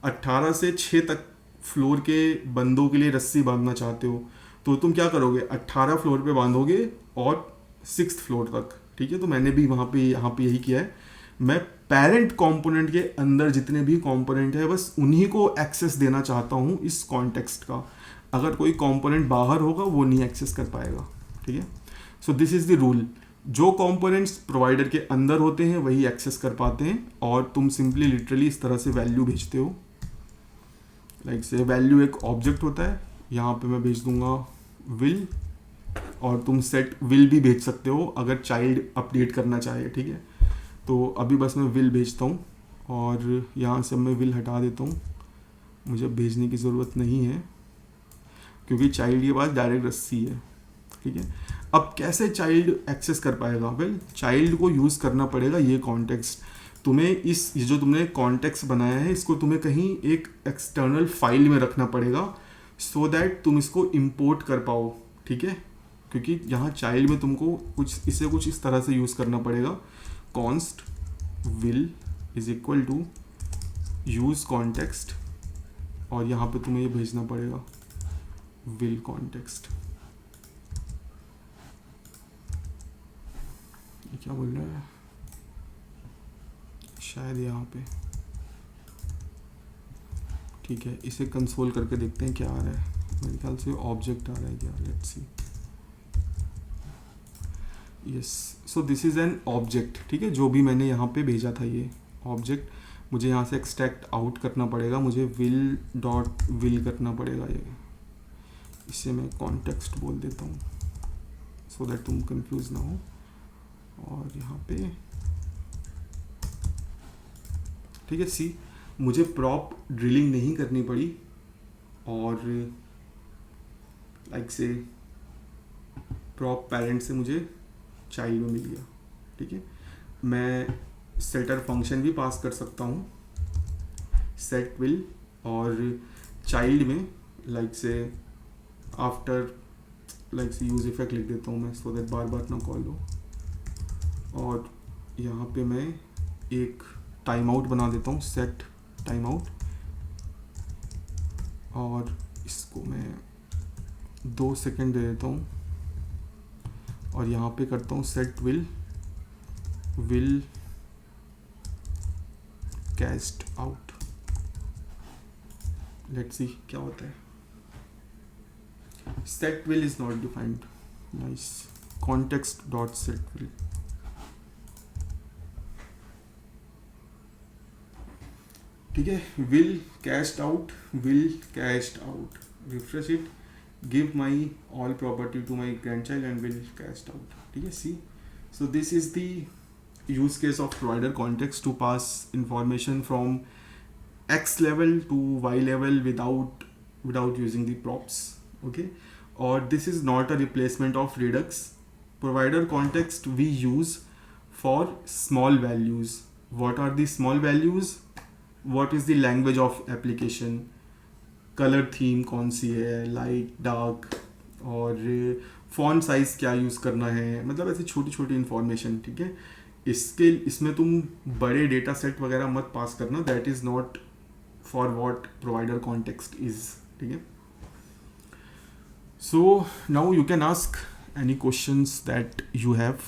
18 से 6 तक फ्लोर के बंदों के लिए रस्सी बांधना चाहते हो, तो तुम क्या करोगे, 18 फ्लोर पे बांधोगे और 6th फ्लोर तक, ठीक है। तो मैंने भी वहाँ पे यहाँ पे यही किया है। मैं पेरेंट कंपोनेंट के अंदर जितने भी कंपोनेंट है बस उन्हीं को एक्सेस देना चाहता हूँ इस कॉन्टेक्स्ट का। अगर कोई कंपोनेंट बाहर होगा वो नहीं एक्सेस कर पाएगा, ठीक है। So this is the rule, जो कंपोनेंट्स प्रोवाइडर के अंदर होते हैं वही एक्सेस कर पाते हैं। और तुम सिंपली लिटरली इस तरह से वैल्यू भेजते हो, लाइक से वैल्यू एक ऑब्जेक्ट होता है, यहाँ पे मैं भेज दूंगा विल, और तुम सेट विल भी भेज सकते हो अगर चाइल्ड अपडेट करना चाहे, ठीक है। तो अभी बस मैं विल भेजता हूँ और यहाँ से मैं विल हटा देता हूँ, मुझे भेजने की ज़रूरत नहीं है क्योंकि चाइल्ड के पास डायरेक्ट रस्सी है, ठीक है। अब कैसे चाइल्ड एक्सेस कर पाएगा, वेल चाइल्ड को यूज़ करना पड़ेगा ये कॉन्टेक्स्ट। तुम्हें ये जो तुमने कॉन्टेक्स्ट बनाया है इसको तुम्हें कहीं एक एक्सटर्नल फाइल में रखना पड़ेगा सो दैट तुम इसको इंपोर्ट कर पाओ, ठीक है। क्योंकि यहाँ चाइल्ड में तुमको कुछ इस तरह से यूज़ करना पड़ेगा, const will is equal to use context, और यहाँ पे तुम्हें ये भेजना पड़ेगा विल कॉन्टेक्स्ट। ये क्या बोल रहा है, शायद यहाँ पे, ठीक है। इसे कंसोल करके देखते हैं क्या आ रहा है, मेरे ख्याल से ऑब्जेक्ट आ रहा है क्या, let's see. Yes, so this is an object, ठीक है। जो भी मैंने यहाँ पे भेजा था ये ऑब्जेक्ट मुझे यहाँ से एक्सट्रैक्ट आउट करना पड़ेगा, मुझे विल डॉट विल करना पड़ेगा ये, इसे मैं कॉन्टेक्स्ट बोल देता हूँ सो दैट तुम कंफ्यूज ना हो। और यहाँ पे ठीक है, सी मुझे प्रॉप ड्रिलिंग नहीं करनी पड़ी और लाइक से प्रॉप पेरेंट से मुझे चाइल्ड में मिल गया, ठीक है। मैं सेटर फंक्शन भी पास कर सकता हूँ सेट विल, और चाइल्ड में लाइक से आफ्टर लाइक से यूज इफेक्ट लिख देता हूँ मैं, सो दैट बार बार ना कॉल हो। और यहाँ पे मैं एक टाइम आउट बना देता हूँ, सेट टाइम आउट, और इसको मैं 2 सेकेंड दे देता हूँ, और यहाँ पे करता हूँ set will cast out. Let's see क्या होता है। set will is not defined, nice, context dot set will। ठीक है, will cast out, refresh it, give my all property to my grandchild and will cast out। ठीक है, see, so this is the use case of provider context to pass information from x level to y level without using the props। Okay, or this is not a replacement of Redux। Provider context we use for small values। What are the small values? What is the language of application, colour theme कौन सी है, light dark, और font size क्या use करना है, मतलब ऐसी छोटी छोटी इन्फॉर्मेशन। ठीक है, इसमें तुम बड़े डेटा सेट वगैरह मत पास करना, that is not for what provider context is. ठीक है, so now you can ask any questions that you have.